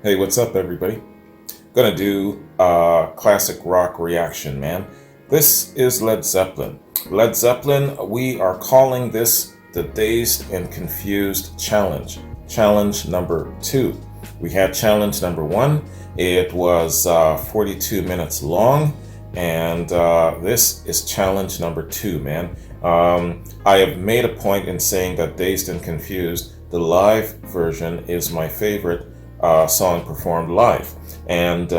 Hey, what's up, everybody? Gonna do a classic rock reaction, man. This is Led Zeppelin. Led Zeppelin, we are calling this the Dazed and Confused Challenge. Challenge number 2. We had challenge number 1. It was 42 minutes long, and this is challenge number 2, man. I have made a point in saying that Dazed and Confused, the live version, is my favorite song performed live. And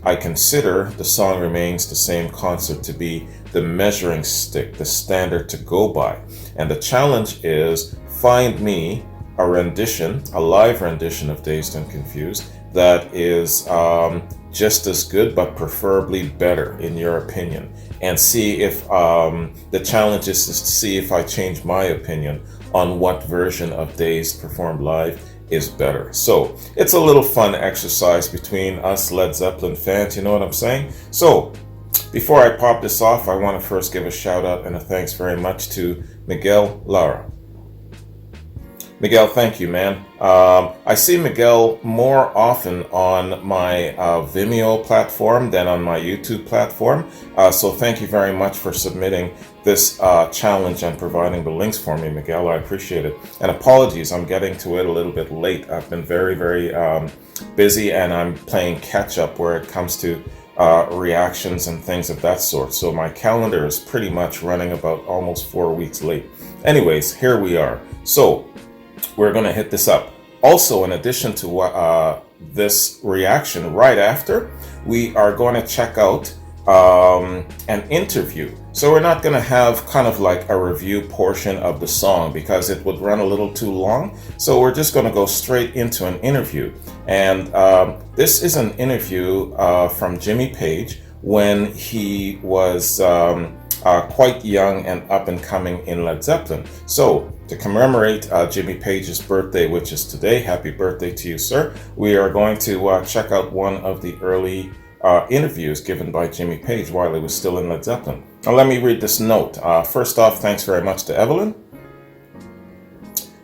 I consider The Song Remains the Same concert to be the measuring stick, the standard to go by. And the challenge is find me a rendition, a live rendition of Dazed and Confused that is just as good but preferably better in your opinion. And see if the challenge is to see if I change my opinion on what version of Dazed performed live is better. So it's a little fun exercise between us Led Zeppelin fans, you know what I'm saying? So before I pop this off, I want to first give a shout out and a thanks very much to Miguel Lara. Miguel, thank you, man. I see Miguel more often on my Vimeo platform than on my YouTube platform. So thank you very much for submitting this challenge and providing the links for me, Miguel. I appreciate it. And apologies, I'm getting to it a little bit late. I've been very busy, and I'm playing catch up where it comes to reactions and things of that sort. So my calendar is pretty much running about almost 4 weeks late. Anyways, here we are. So we're going to hit this up. Also, in addition to this reaction, right after, we are going to check out an interview. So we're not going to have kind of like a review portion of the song because it would run a little too long. So we're just going to go straight into an interview. And this is an interview from Jimmy Page when he was quite young and up and coming in Led Zeppelin. So to commemorate Jimmy Page's birthday, which is today, happy birthday to you, sir, we are going to check out one of the early interviews given by Jimmy Page while he was still in Led Zeppelin. Now let me read this note. First off, thanks very much to Evelyn.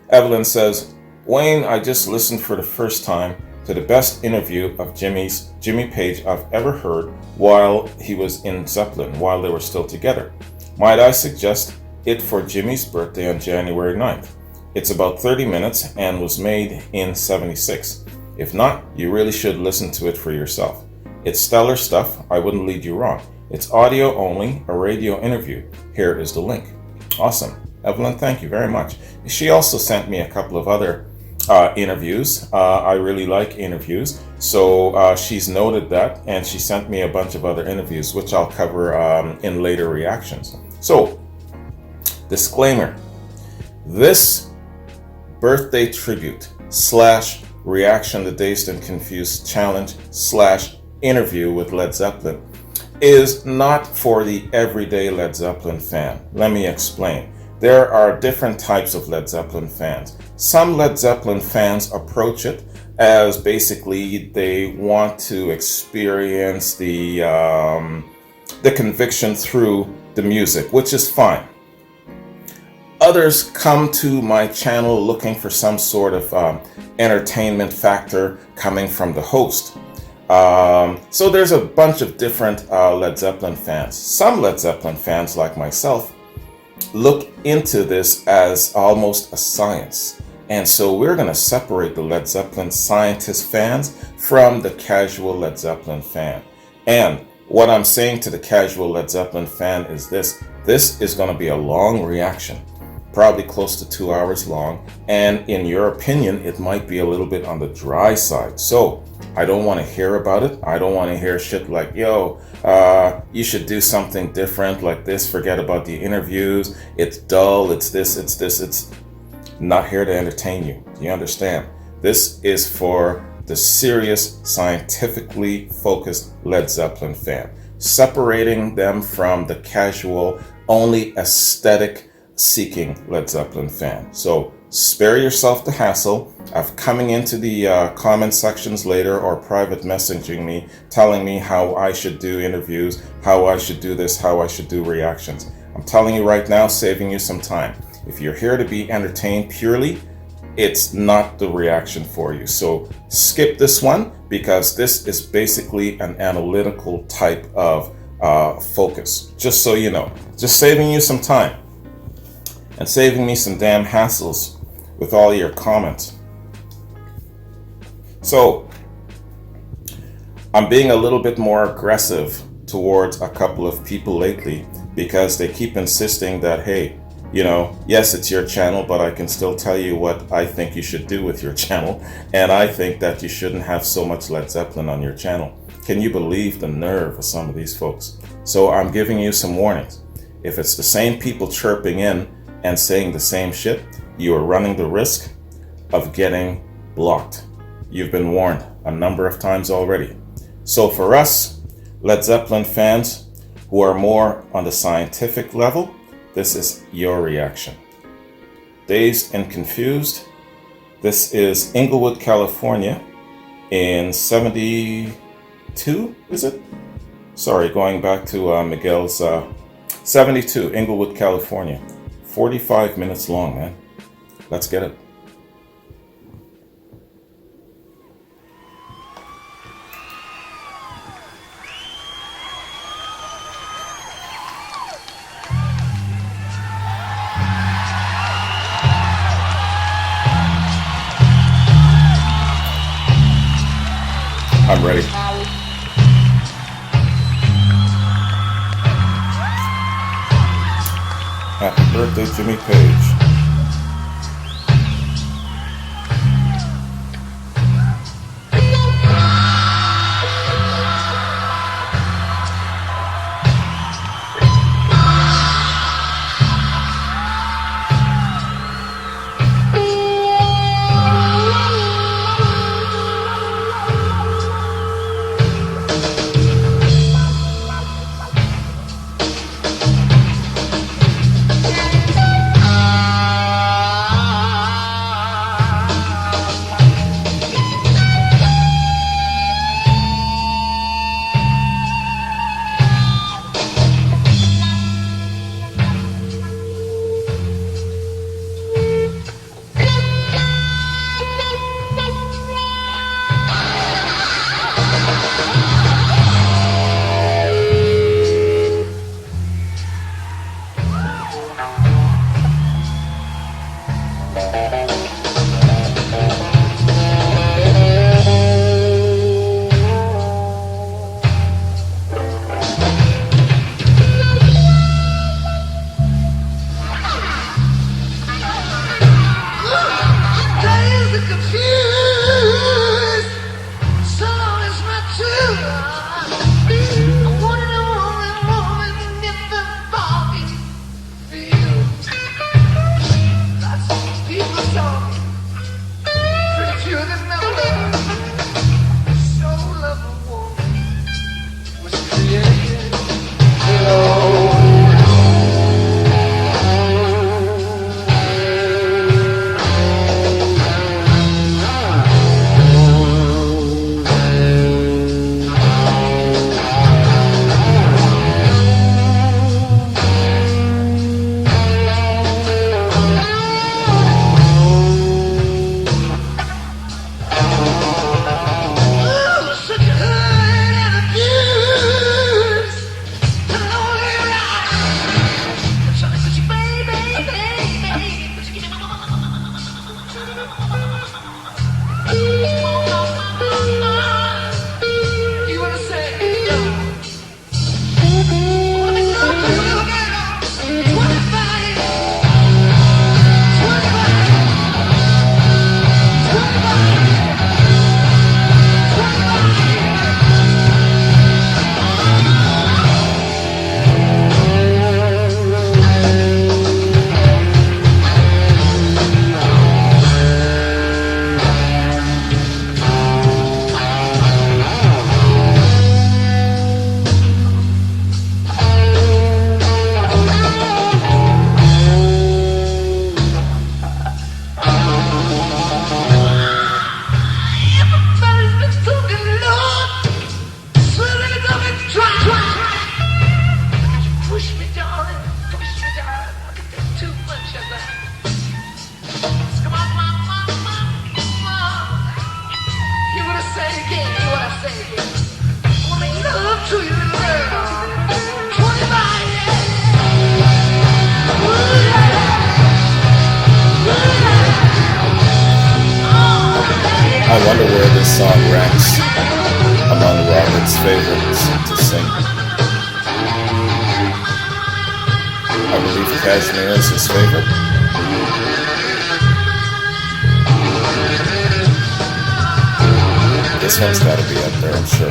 Evelyn says, Wayne, I just listened for the first time to the best interview of Jimmy Page I've ever heard while he was in Zeppelin, while they were still together. Might I suggest it for Jimmy's birthday on January 9th? It's about 30 minutes and was made in 76. If not, you really should listen to it for yourself. It's stellar stuff, I wouldn't lead you wrong. It's audio only, a radio interview. Here is the link. Awesome. Evelyn, thank you very much. She also sent me a couple of other interviews. I really like interviews. So she's noted that, and she sent me a bunch of other interviews, which I'll cover in later reactions. So, disclaimer. This birthday tribute / reaction to Dazed and Confused challenge / interview with Led Zeppelin is not for the everyday Led Zeppelin fan. Let me explain. There are different types of Led Zeppelin fans. Some Led Zeppelin fans approach it as basically they want to experience the conviction through the music, which is fine. Others come to my channel looking for some sort of entertainment factor coming from the host. So there's a bunch of different Led Zeppelin fans. Some Led Zeppelin fans, like myself, look into this as almost a science. And so we're going to separate the Led Zeppelin scientist fans from the casual Led Zeppelin fan. And what I'm saying to the casual Led Zeppelin fan is this. This is going to be a long reaction, probably close to 2 hours long. And in your opinion, it might be a little bit on the dry side. So I don't want to hear about it. I don't want to hear shit like, yo, you should do something different like this. Forget about the interviews. It's dull. It's this. It's not here to entertain you. Do you understand? This is for the serious, scientifically focused Led Zeppelin fan, separating them from the casual, only aesthetic seeking Led Zeppelin fan. So spare yourself the hassle of coming into the comment sections later or private messaging me, telling me how I should do interviews, how I should do this, how I should do reactions. I'm telling you right now, saving you some time. If you're here to be entertained purely, it's not the reaction for you. So skip this one, because this is basically an analytical type of focus. Just so you know, just saving you some time and saving me some damn hassles with all your comments. So I'm being a little bit more aggressive towards a couple of people lately, because they keep insisting that, hey, you know, yes, it's your channel, but I can still tell you what I think you should do with your channel. And I think that you shouldn't have so much Led Zeppelin on your channel. Can you believe the nerve of some of these folks? So I'm giving you some warnings. If it's the same people chirping in and saying the same shit, you are running the risk of getting blocked. You've been warned a number of times already. So for us, Led Zeppelin fans who are more on the scientific level, this is your reaction. Dazed and Confused. This is Inglewood, California in 72, is it? Sorry, going back to Miguel's 72, Inglewood, California. 45 minutes long, man. Let's get it. I'm ready. Happy birthday, Jimmy Page. I wonder where this song ranks among Robert's favorites to sing. I believe Cashmere is his favorite. This one's got to be up there, I'm sure.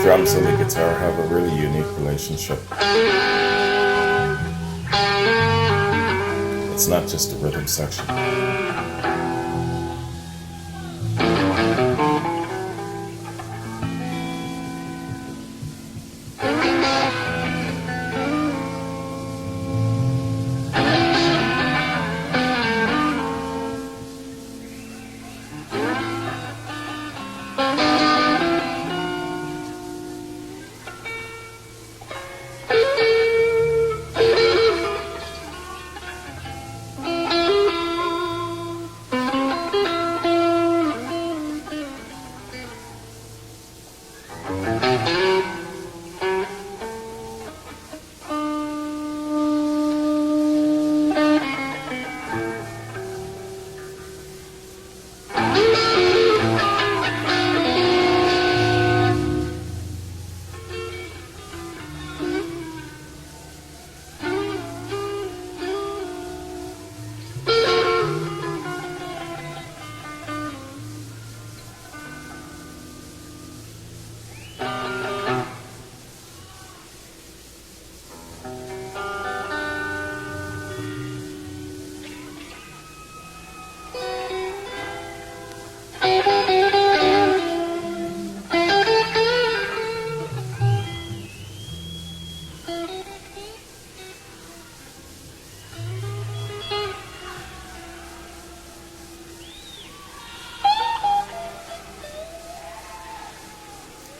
Drums and the guitar have a really unique relationship. It's not just a rhythm section.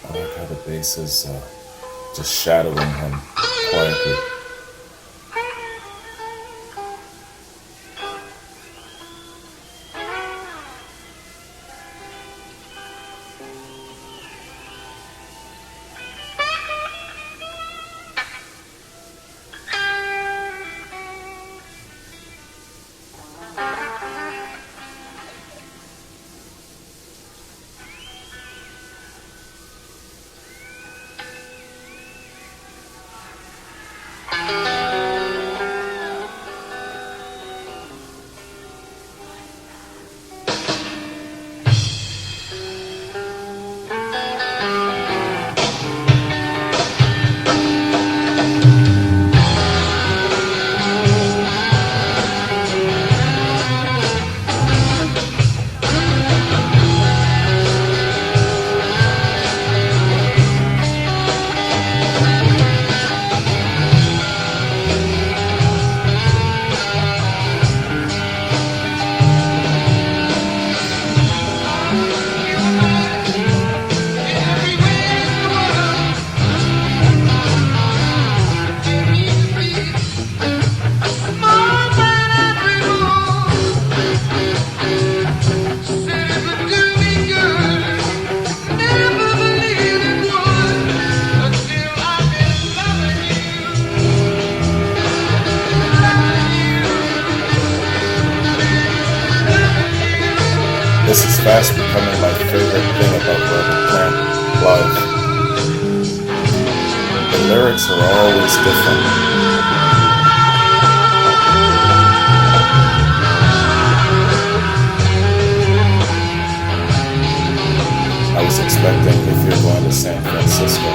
I like how the bass is just shadowing him quietly. This is fast becoming my favorite thing about Rubber Plant Live. The lyrics are always different. I was expecting if you're going to San Francisco.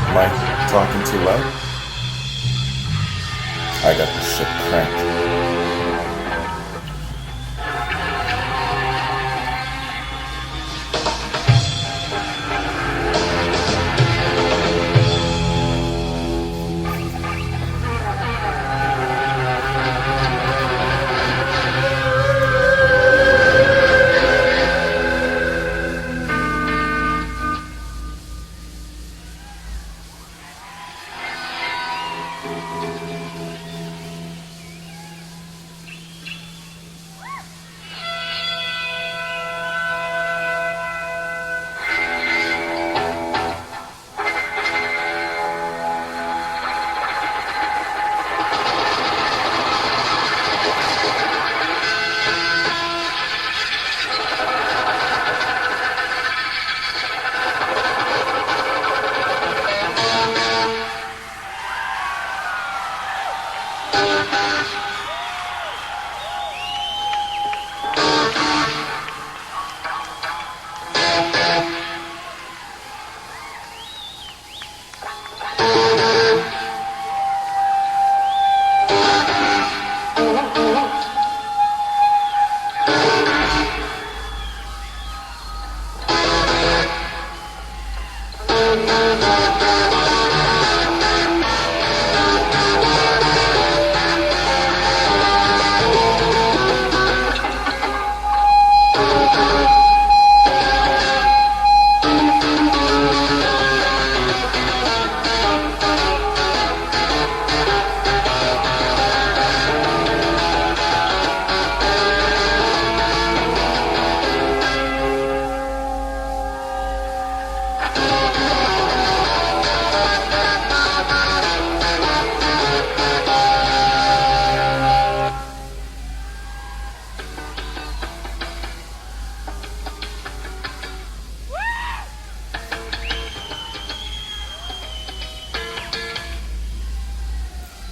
Am I talking too loud? I got this shit cranked.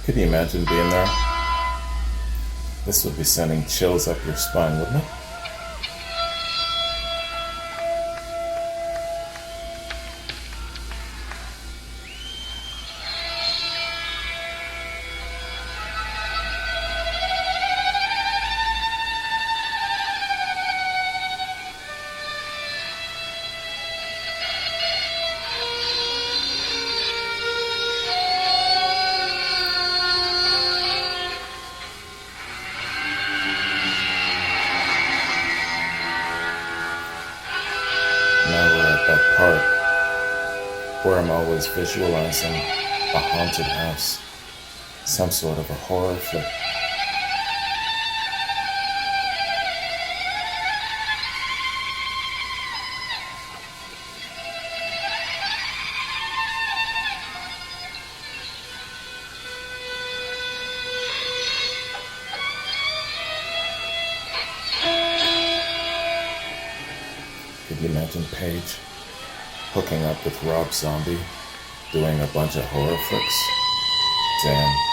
Could you imagine being there? This would be sending chills up your spine, wouldn't it? I'm always visualizing a haunted house, some sort of a horror flick. Could you imagine Paige hooking up with Rob Zombie, doing a bunch of horror flicks? Damn.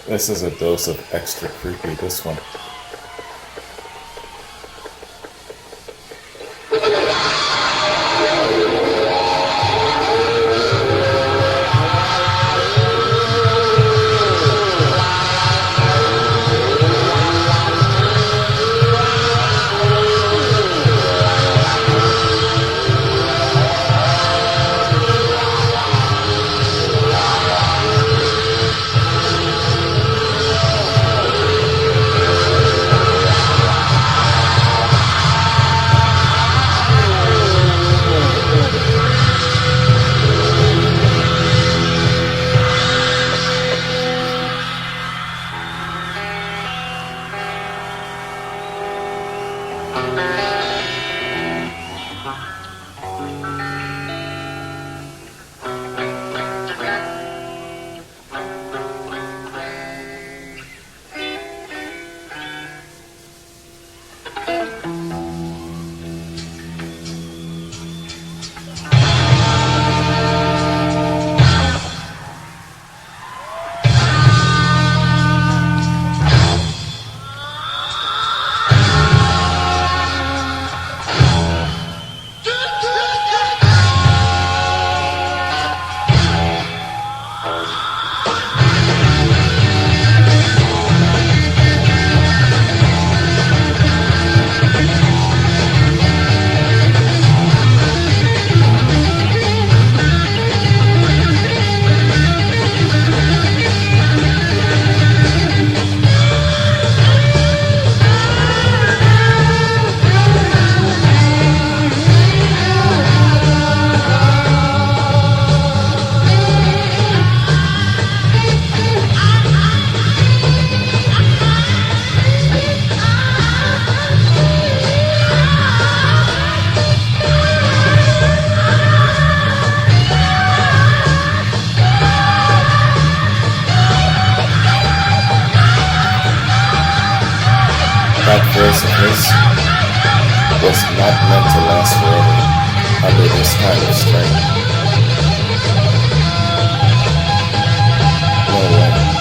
This is a dose of extra creepy, this one. That voice of his was not meant to last forever under this kind of strain. No way.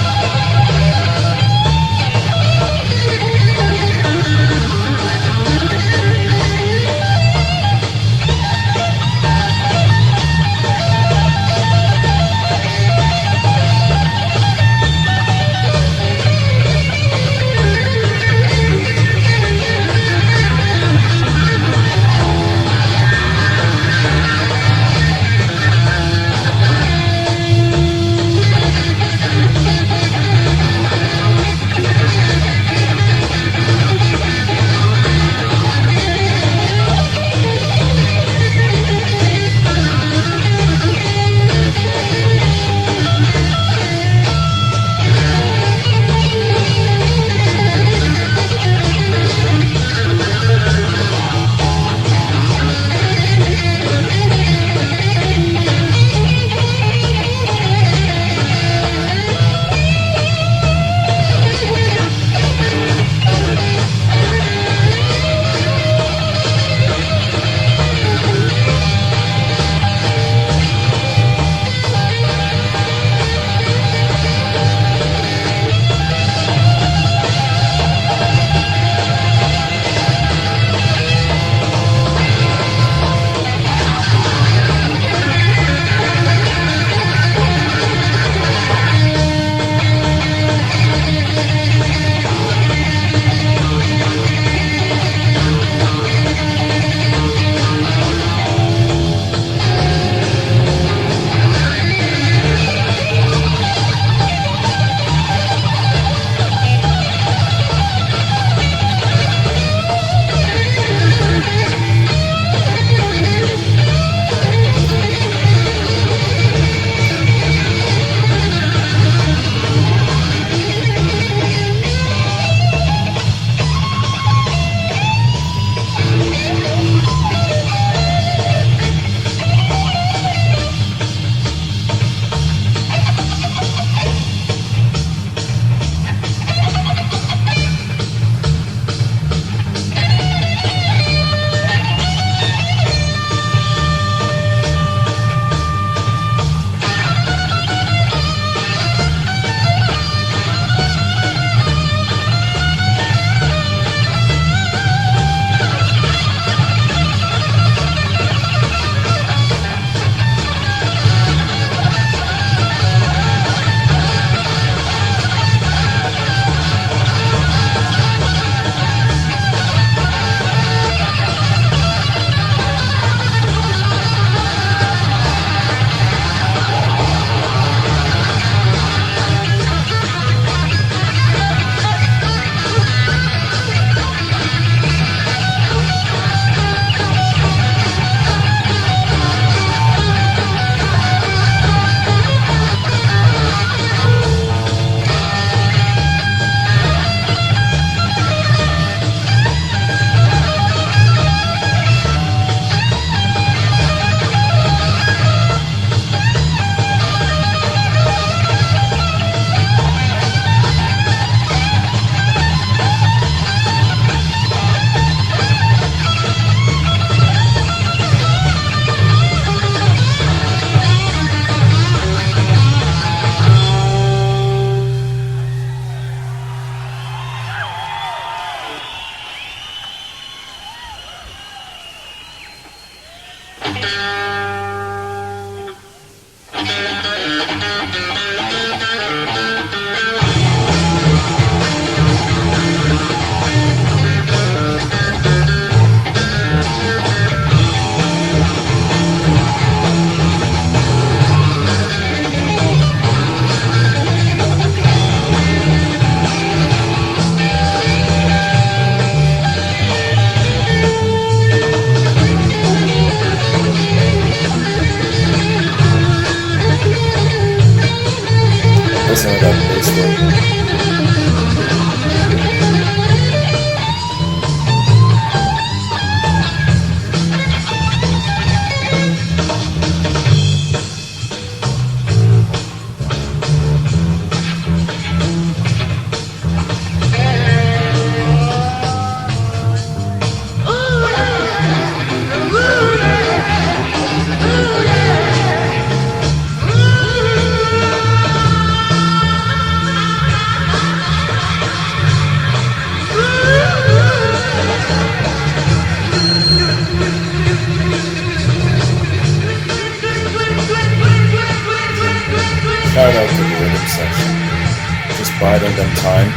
biding them time,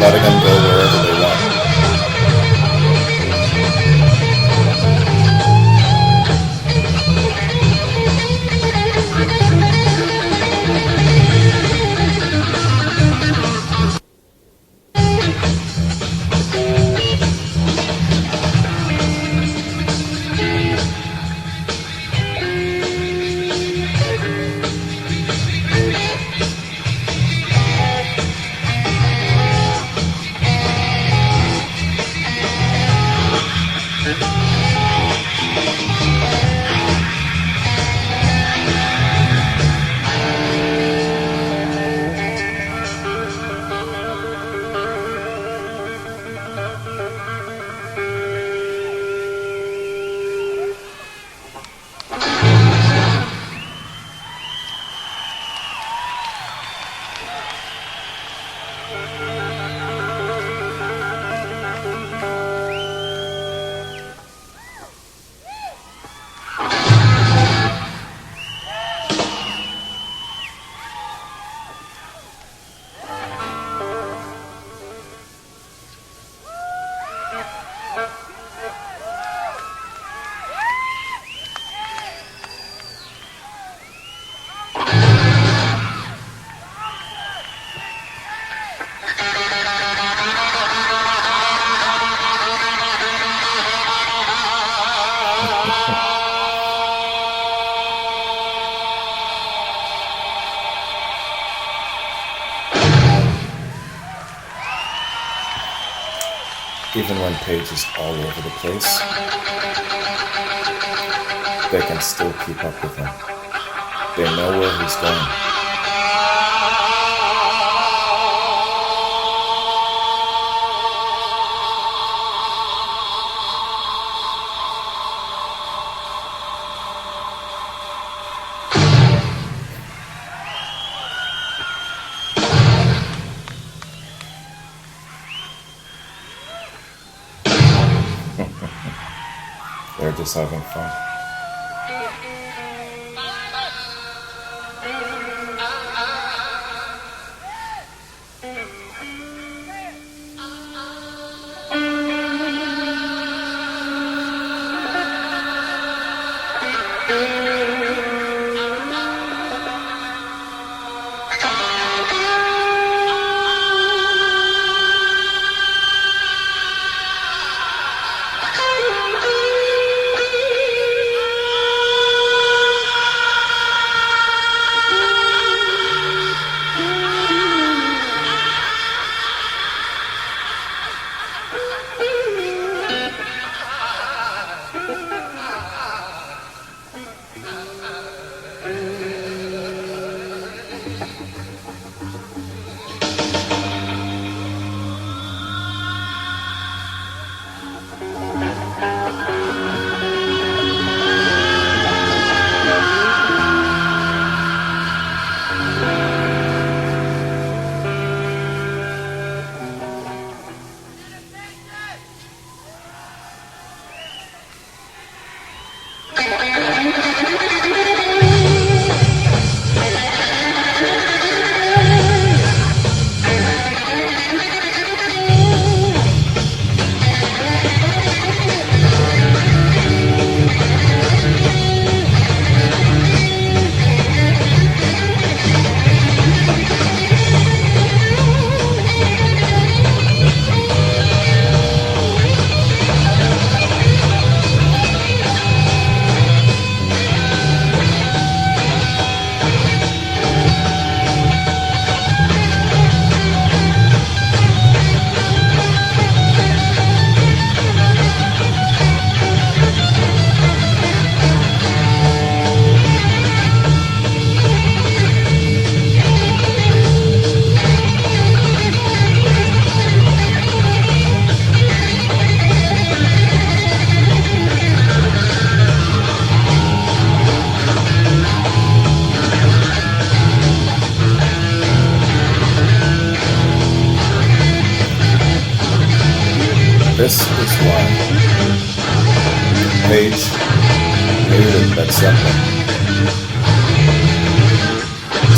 letting them go wherever they want. Even when Paige is all over the place, they can still keep up with him. They know where he's going. They're just having fun. This is why Paige hated Led Zeppelin.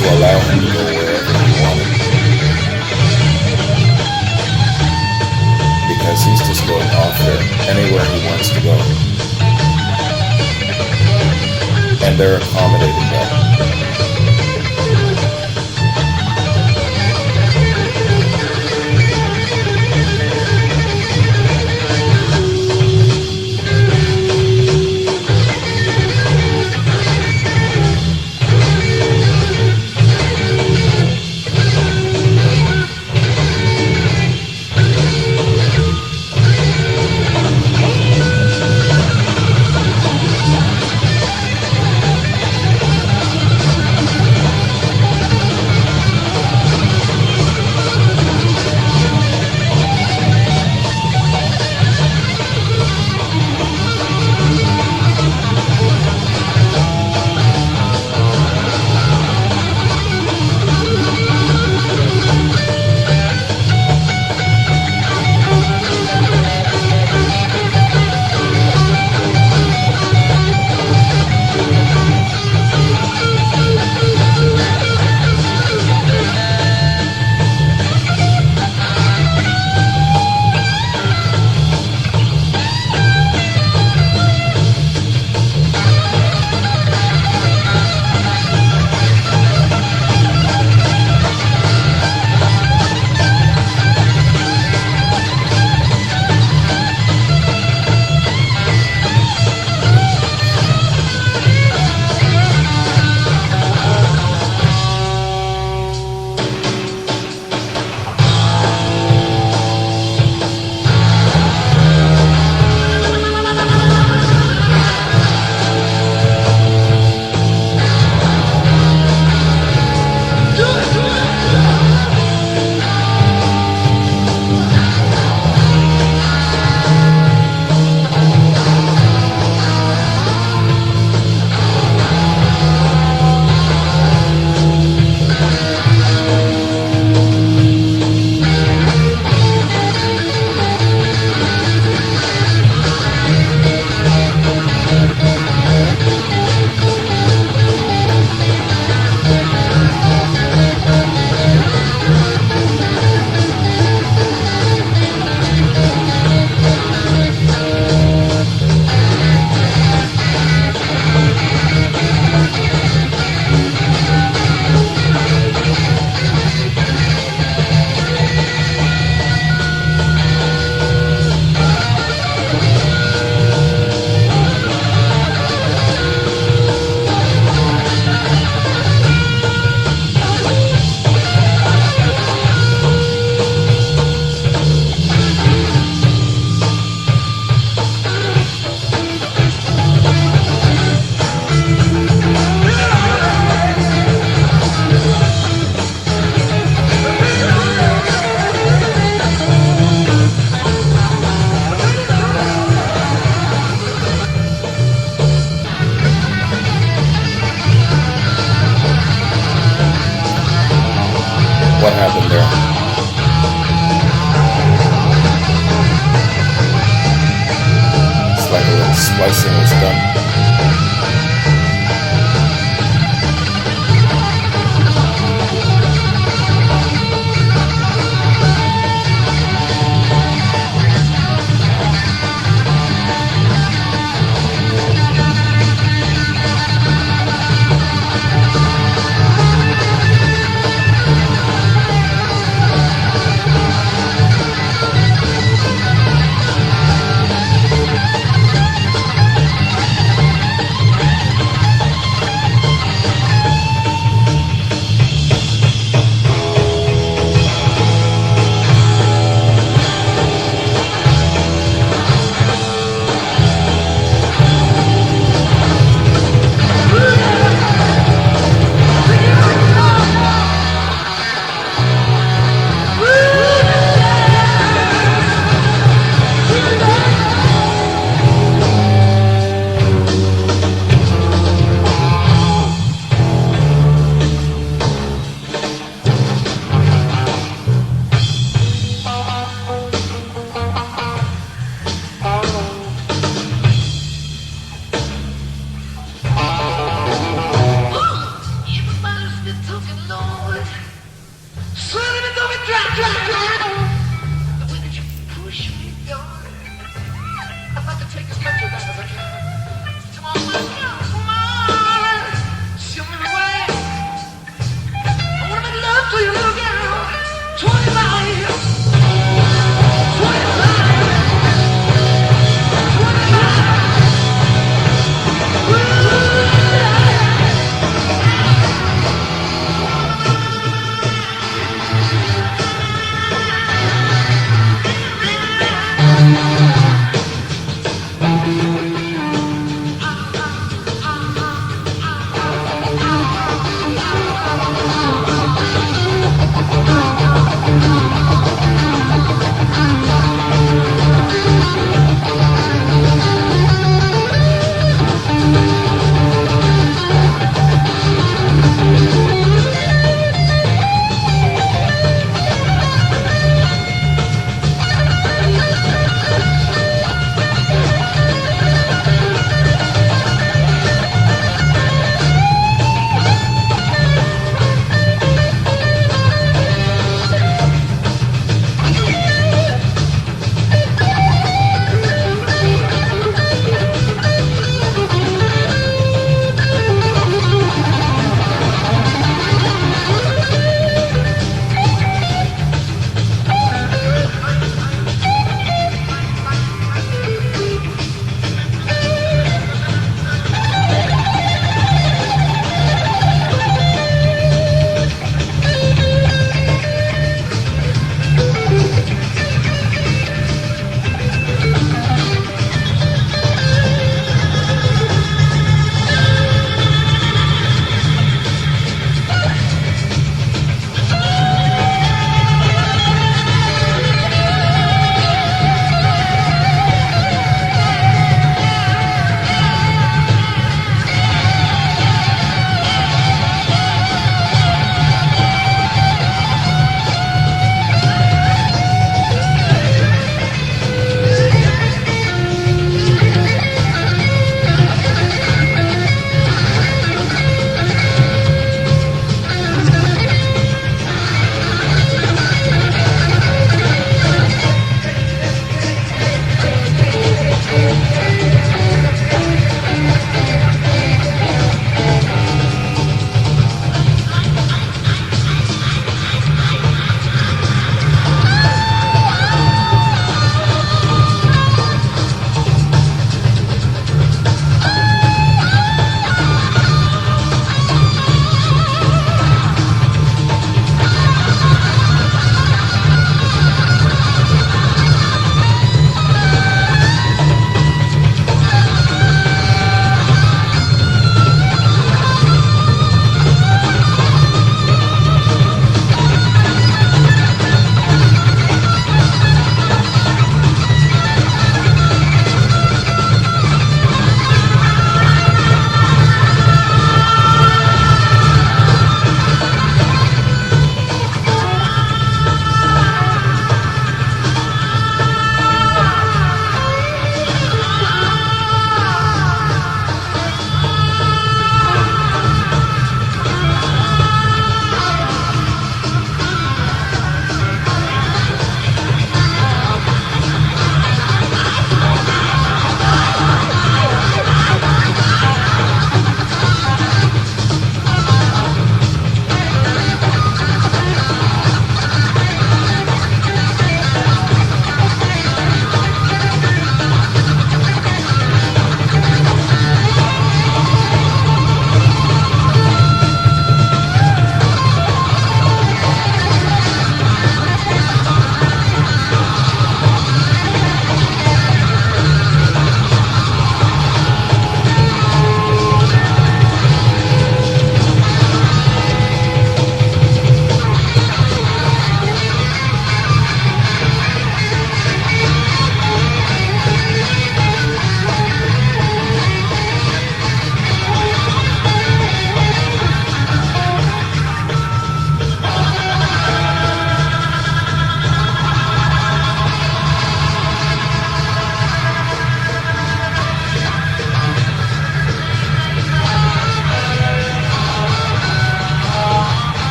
to allow him to go wherever he wanted because he's just going off there anywhere he wants to go. And they're accommodating that. What happened there? It's like a little splicing was done.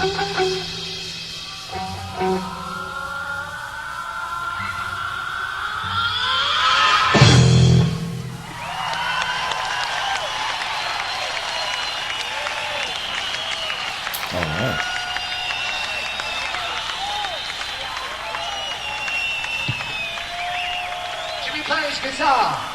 All right. Jimmy plays guitar.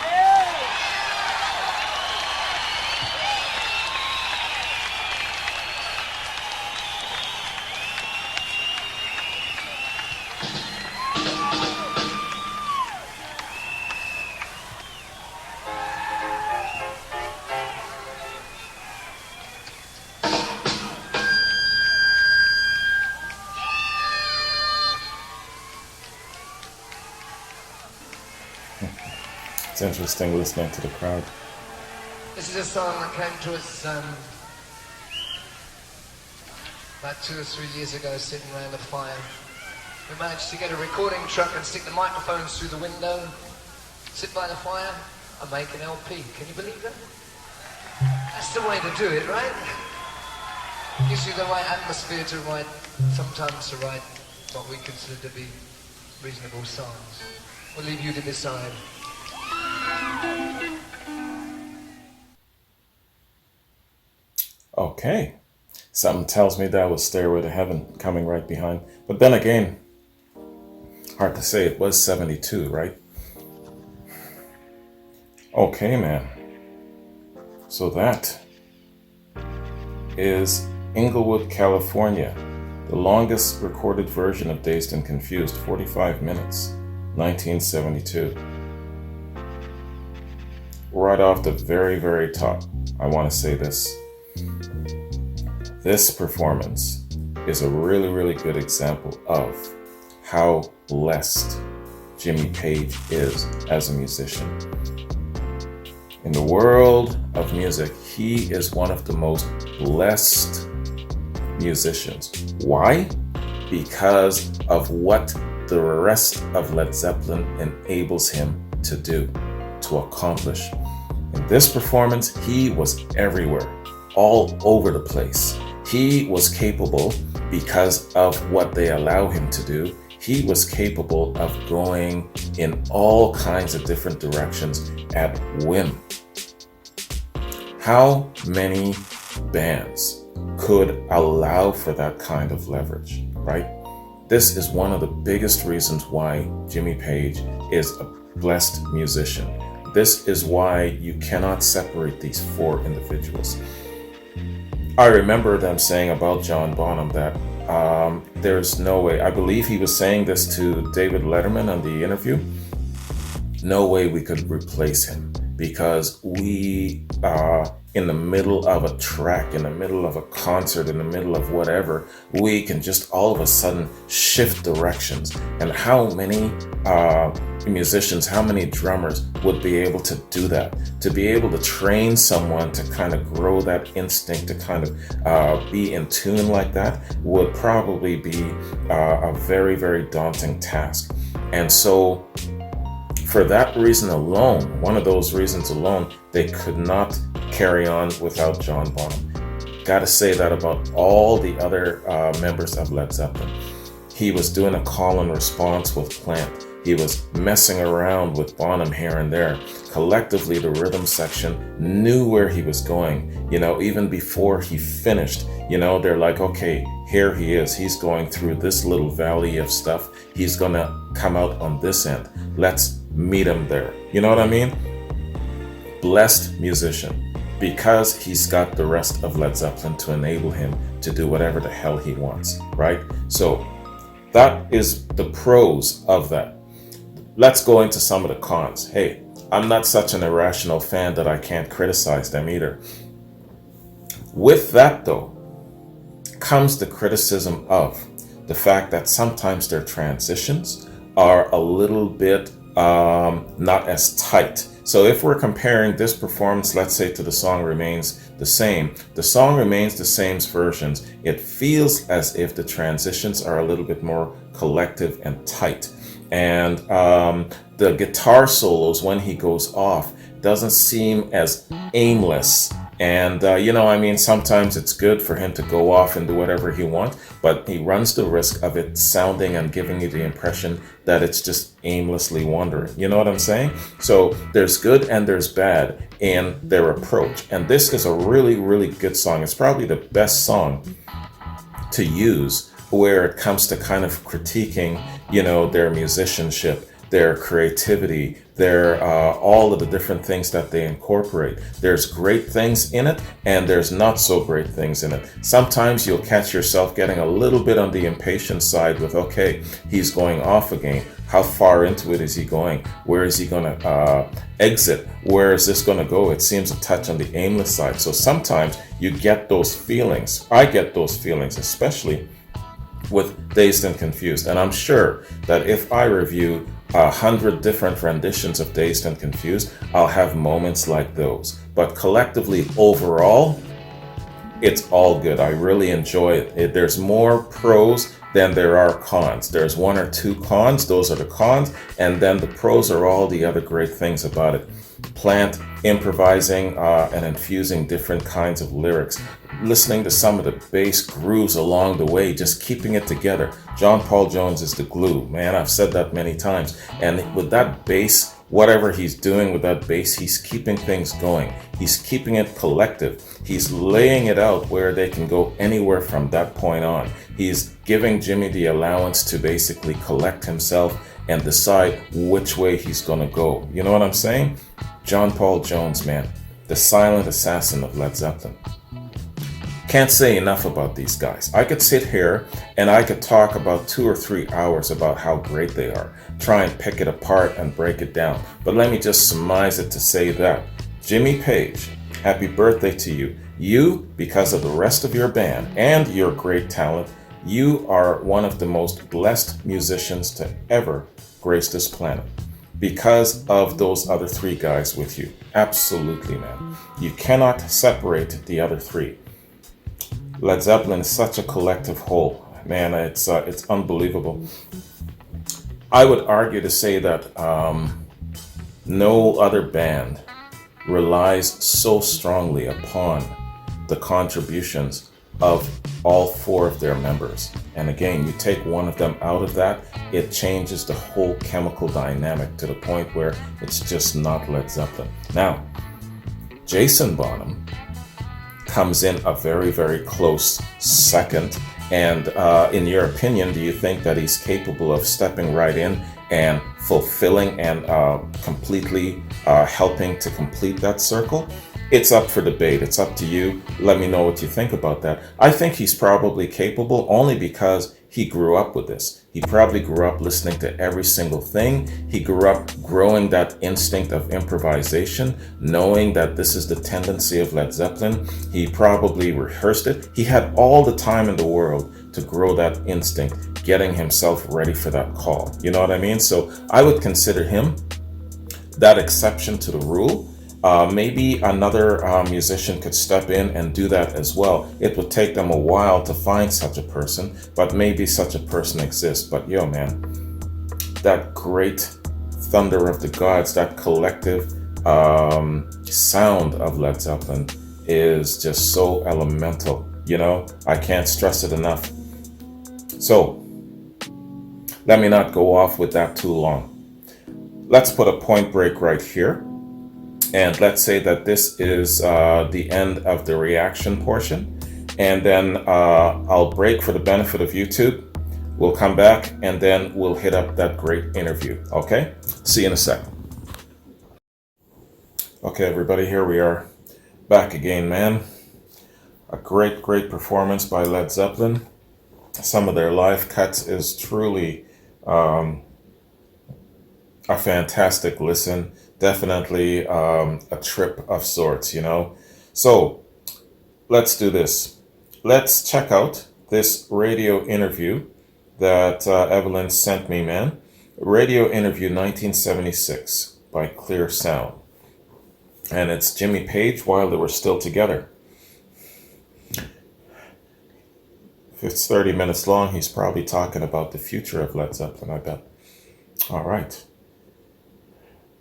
It's interesting listening to the crowd. This is a song that came to us about 2 or 3 years ago, sitting around a fire. We managed to get a recording truck and stick the microphones through the window, sit by the fire, and make an LP. Can you believe that? That's the way to do it, right? Gives you the right atmosphere to write, sometimes to write what we consider to be reasonable songs. We'll leave you to decide. Okay. Something tells me that was Stairway to Heaven coming right behind. But then again, hard to say, it was 72, right? Okay, man. So that is Inglewood, California. The longest recorded version of Dazed and Confused, 45 minutes, 1972. Right off the very, very top, I want to say this. This performance is a really, really good example of how blessed Jimmy Page is as a musician. In the world of music, he is one of the most blessed musicians. Why? Because of what the rest of Led Zeppelin enables him to do, to accomplish. In this performance, he was everywhere, all over the place. He was capable, because of what they allow him to do, he was capable of going in all kinds of different directions at whim. How many bands could allow for that kind of leverage, right? This is one of the biggest reasons why Jimmy Page is a blessed musician. This is why you cannot separate these four individuals. I remember them saying about John Bonham that there's no way, I believe he was saying this to David Letterman on the interview, no way we could replace him, because we in the middle of a track, in the middle of a concert, in the middle of whatever, we can just all of a sudden shift directions. And how many musicians, how many drummers would be able to do that? To be able to train someone to kind of grow that instinct, to kind of be in tune like that, would probably be a very, very daunting task. And so for that reason alone, one of those reasons alone, they could not carry on without John Bonham. Gotta say that about all the other members of Led Zeppelin. He was doing a call and response with Plant. He was messing around with Bonham here and there. Collectively, the rhythm section knew where he was going. You know, even before he finished, you know, they're like, okay, here he is. He's going through this little valley of stuff. He's gonna come out on this end. Let's meet him there. You know what I mean? Blessed musician, because he's got the rest of Led Zeppelin to enable him to do whatever the hell he wants, right? So that is the pros of that. Let's go into some of the cons. Hey, I'm not such an irrational fan that I can't criticize them either. With that though, comes the criticism of the fact that sometimes their transitions are a little bit not as tight. So if we're comparing this performance, let's say, to The Song Remains the Same, The Song Remains the Same's versions, it feels as if the transitions are a little bit more collective and tight. And the guitar solos, when he goes off, doesn't seem as aimless And, I mean, sometimes it's good for him to go off and do whatever he wants, but he runs the risk of it sounding and giving you the impression that it's just aimlessly wandering. You know what I'm saying? So there's good and there's bad in their approach. And this is a really, really good song. It's probably the best song to use where it comes to kind of critiquing, their musicianship, their creativity, their all of the different things that they incorporate. There's great things in it, and there's not so great things in it. Sometimes you'll catch yourself getting a little bit on the impatient side with, okay, he's going off again. How far into it is he going? Where is he going to exit? Where is this going to go? It seems a touch on the aimless side. So sometimes you get those feelings. I get those feelings, especially with Dazed and Confused. And I'm sure that if I review 100 different renditions of Dazed and Confused, I'll have moments like those. But collectively, overall, it's all good. I really enjoy it. There's more pros than there are cons. There's one or two cons. Those are the cons. And then the pros are all the other great things about it. Plant improvising and infusing different kinds of lyrics. Listening to some of the bass grooves along the way, just keeping it together. John Paul Jones is the glue, man. I've said that many times. And with that bass, whatever he's doing with that bass, he's keeping things going. He's keeping it collective. He's laying it out where they can go anywhere from that point on. He's giving Jimmy the allowance to basically collect himself and decide which way he's going to go. You know what I'm saying? John Paul Jones, man. The silent assassin of Led Zeppelin. Can't say enough about these guys. I could sit here and I could talk about 2 or 3 hours about how great they are. Try and pick it apart and break it down. But let me just surmise it to say that Jimmy Page, happy birthday to you. You, because of the rest of your band and your great talent, you are one of the most blessed musicians to ever grace this planet. Because of those other 3 guys with you. Absolutely, man. You cannot separate the other 3. Led Zeppelin is such a collective whole. Man, it's unbelievable. I would argue to say that no other band relies so strongly upon the contributions of all 4 of their members. And again, you take one of them out of that, it changes the whole chemical dynamic to the point where it's just not Led Zeppelin. Now, Jason Bonham comes in a very, very close second. And in your opinion, do you think that he's capable of stepping right in and fulfilling and completely helping to complete that circle? It's up for debate. It's up to you. Let me know what you think about that. I think he's probably capable only because he grew up with this. He probably grew up listening to every single thing. He grew up growing that instinct of improvisation, knowing that this is the tendency of Led Zeppelin. He probably rehearsed it. He had all the time in the world to grow that instinct, getting himself ready for that call. You know what I mean? So I would consider him that exception to the rule. Maybe another musician could step in and do that as well. It would take them a while to find such a person, but maybe such a person exists. But yo, man, that great thunder of the gods, that collective sound of Led Zeppelin is just so elemental. You know, I can't stress it enough. So let me not go off with that too long. Let's put a point break right here. And let's say that this is the end of the reaction portion. And then I'll break for the benefit of YouTube. We'll come back and then we'll hit up that great interview. Okay? See you in a second. Okay, everybody, here we are. Back again, man. A great, great performance by Led Zeppelin. Some of their live cuts is truly a fantastic listen. Definitely a trip of sorts, you know. So let's do this. Let's check out this radio interview that Evelyn sent me, man. Radio interview 1976 by Clear Sound. And it's Jimmy Page while they were still together. If it's 30 minutes long, he's probably talking about the future of Led Zeppelin, I bet. All right.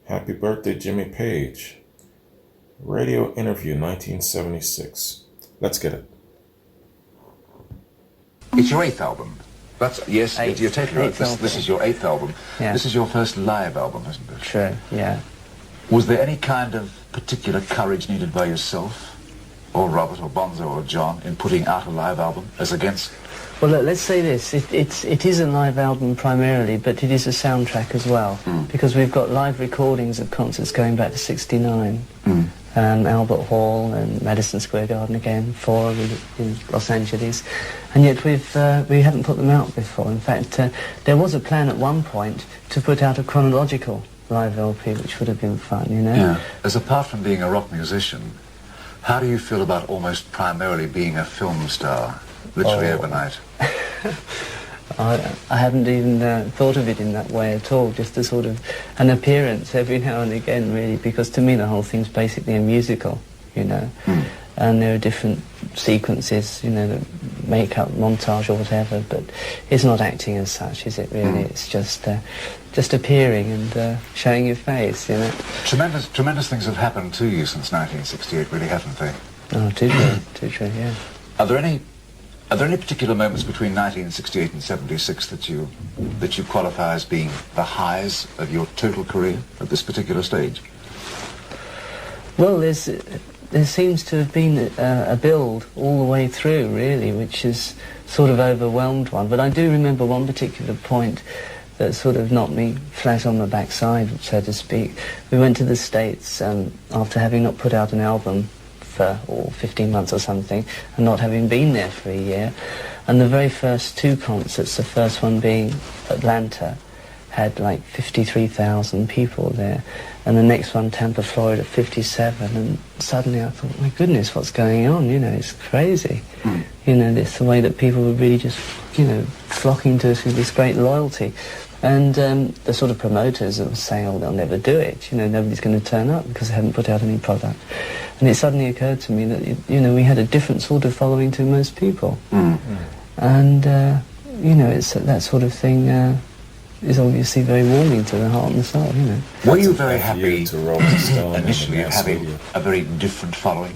Happy birthday, Jimmy Page. Radio interview, 1976. Let's get it. It's your 8th album. Yes, Eighth. you're totally right. This is your 8th album. Yeah. This is your first live album, isn't it? True, yeah. Was there any kind of particular courage needed by yourself, or Robert, or Bonzo, or John, in putting out a live album as against? Well, look, let's say this. It is a live album primarily, but it is a soundtrack as well, because we've got live recordings of concerts going back to '69. Albert Hall and Madison Square Garden again, Forum in Los Angeles, and yet we haven't put them out before. In fact, there was a plan at one point to put out a chronological live LP, which would have been fun, you know. Yeah. As apart from being a rock musician, how do you feel about almost primarily being a film star, literally overnight? I haven't even thought of it in that way at all, just a sort of an appearance every now and again, really, because to me the whole thing's basically a musical, you know, and there are different sequences, you know, the make-up, montage or whatever, but it's not acting as such, is it really? It's just appearing and showing your face, you know. Tremendous things have happened to you since 1968, really, haven't they? Oh, too true, yeah. Are there any particular moments between 1968 and 76 that you qualify as being the highs of your total career at this particular stage? Well, there seems to have been a build all the way through, really, which has sort of overwhelmed one. But I do remember one particular point that sort of knocked me flat on the backside, so to speak. We went to the States after having not put out an album for 15 months or something, and not having been there for a year. And the very first two concerts, the first one being Atlanta, had like 53,000 people there, and the next one, Tampa, Florida, 57, and suddenly I thought, my goodness, what's going on? You know, it's crazy. You know, it's the way that people were really just, you know, flocking to us with this great loyalty. And the sort of promoters that were saying, oh, they'll never do it, you know, nobody's going to turn up because they haven't put out any product. And it suddenly occurred to me that, you know, we had a different sort of following to most people. And, you know, it's that sort of thing is obviously very warming to the heart and the soul, you know. Were you very happy to Rolling Stone initially and having a very different following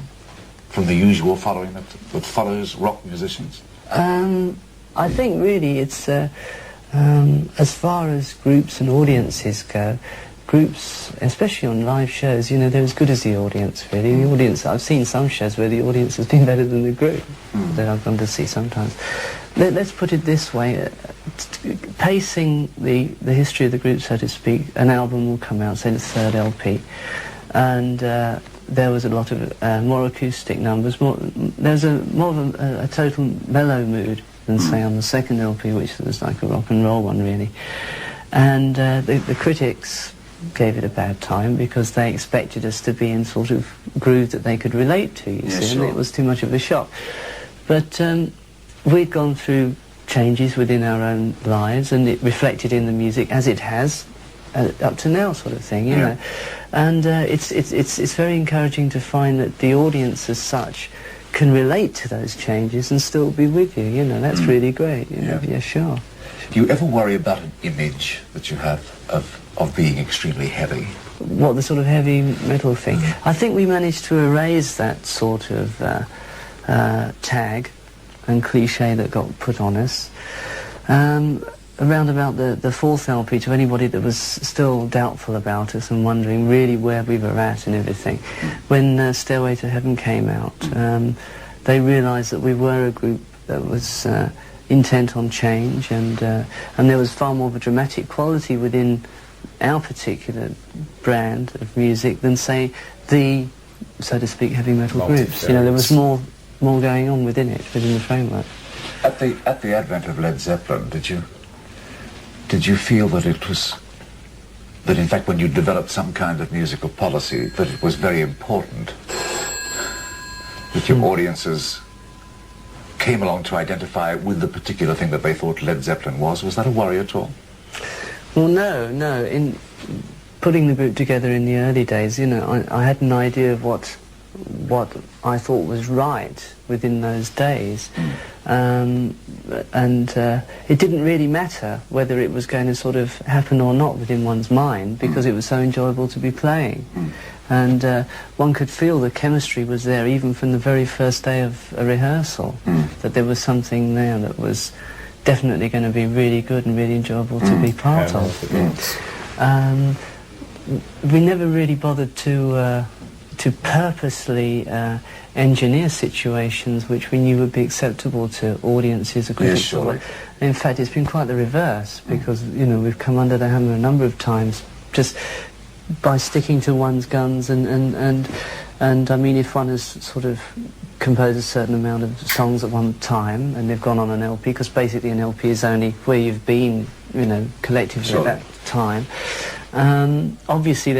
from the usual following that follows rock musicians? I think really it's, as far as groups and audiences go, groups, especially on live shows, you know, they're as good as the audience, really. The audience, I've seen some shows where the audience has been better than the group that I've gone to see sometimes. Let's put it this way, pacing the history of the group, so to speak, an album will come out, say the third LP, and there was a lot of more acoustic numbers, there's more of a total mellow mood than, say, on the second LP, which was like a rock and roll one, really. And the critics gave it a bad time because they expected us to be in sort of groove that they could relate to, you see, sure. and it was too much of a shock. But we'd gone through changes within our own lives, and it reflected in the music, as it has up to now, sort of thing, you know. And it's very encouraging to find that the audience as such can relate to those changes and still be with you, you know. That's really great, you know. Yeah, sure. Do you ever worry about an image that you have of being extremely heavy? What, the sort of heavy metal thing? I think we managed to erase that sort of tag and cliche that got put on us. Around about the fourth LP, to anybody that was still doubtful about us and wondering really where we were at and everything, when Stairway to Heaven came out, they realised that we were a group that was intent on change, and there was far more of a dramatic quality within our particular brand of music than, say, the, so to speak, heavy metal groups. You know, there was more going on within it, within the framework. At the advent of Led Zeppelin, did you feel that in fact when you developed some kind of musical policy, that it was very important that your audiences came along to identify with the particular thing that they thought Led Zeppelin was? Was that a worry at all? Well, no. In putting the group together in the early days, you know, I had an idea of what what I thought was right within those days. And it didn't really matter whether it was going to sort of happen or not within one's mind, because it was so enjoyable to be playing. And one could feel the chemistry was there even from the very first day of a rehearsal, that there was something there that was definitely going to be really good and really enjoyable to be part of. We never really bothered to purposely engineer situations which we knew would be acceptable to audiences or critics. In fact, it's been quite the reverse, because we've come under the hammer a number of times just by sticking to one's guns, and I mean, if one has sort of composed a certain amount of songs at one time and they've gone on an LP, because basically an LP is only where you've been, collectively at that time. Obviously,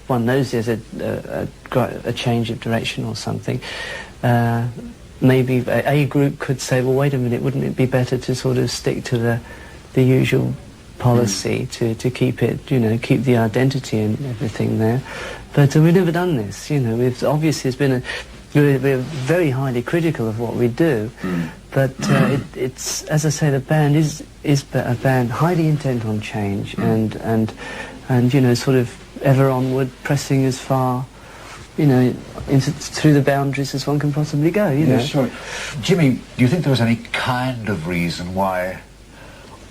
one knows there's a change of direction or something. Maybe a group could say, well, wait a minute, wouldn't it be better to sort of stick to the usual policy to keep it, keep the identity and everything there? But we've never done this. We've obviously it's been we're very highly critical of what we do, but it's, as I say, the band is a band highly intent on change and sort of ever onward, pressing as far through the boundaries as one can possibly go. Yeah, sure. Jimmy, do you think there was any kind of reason why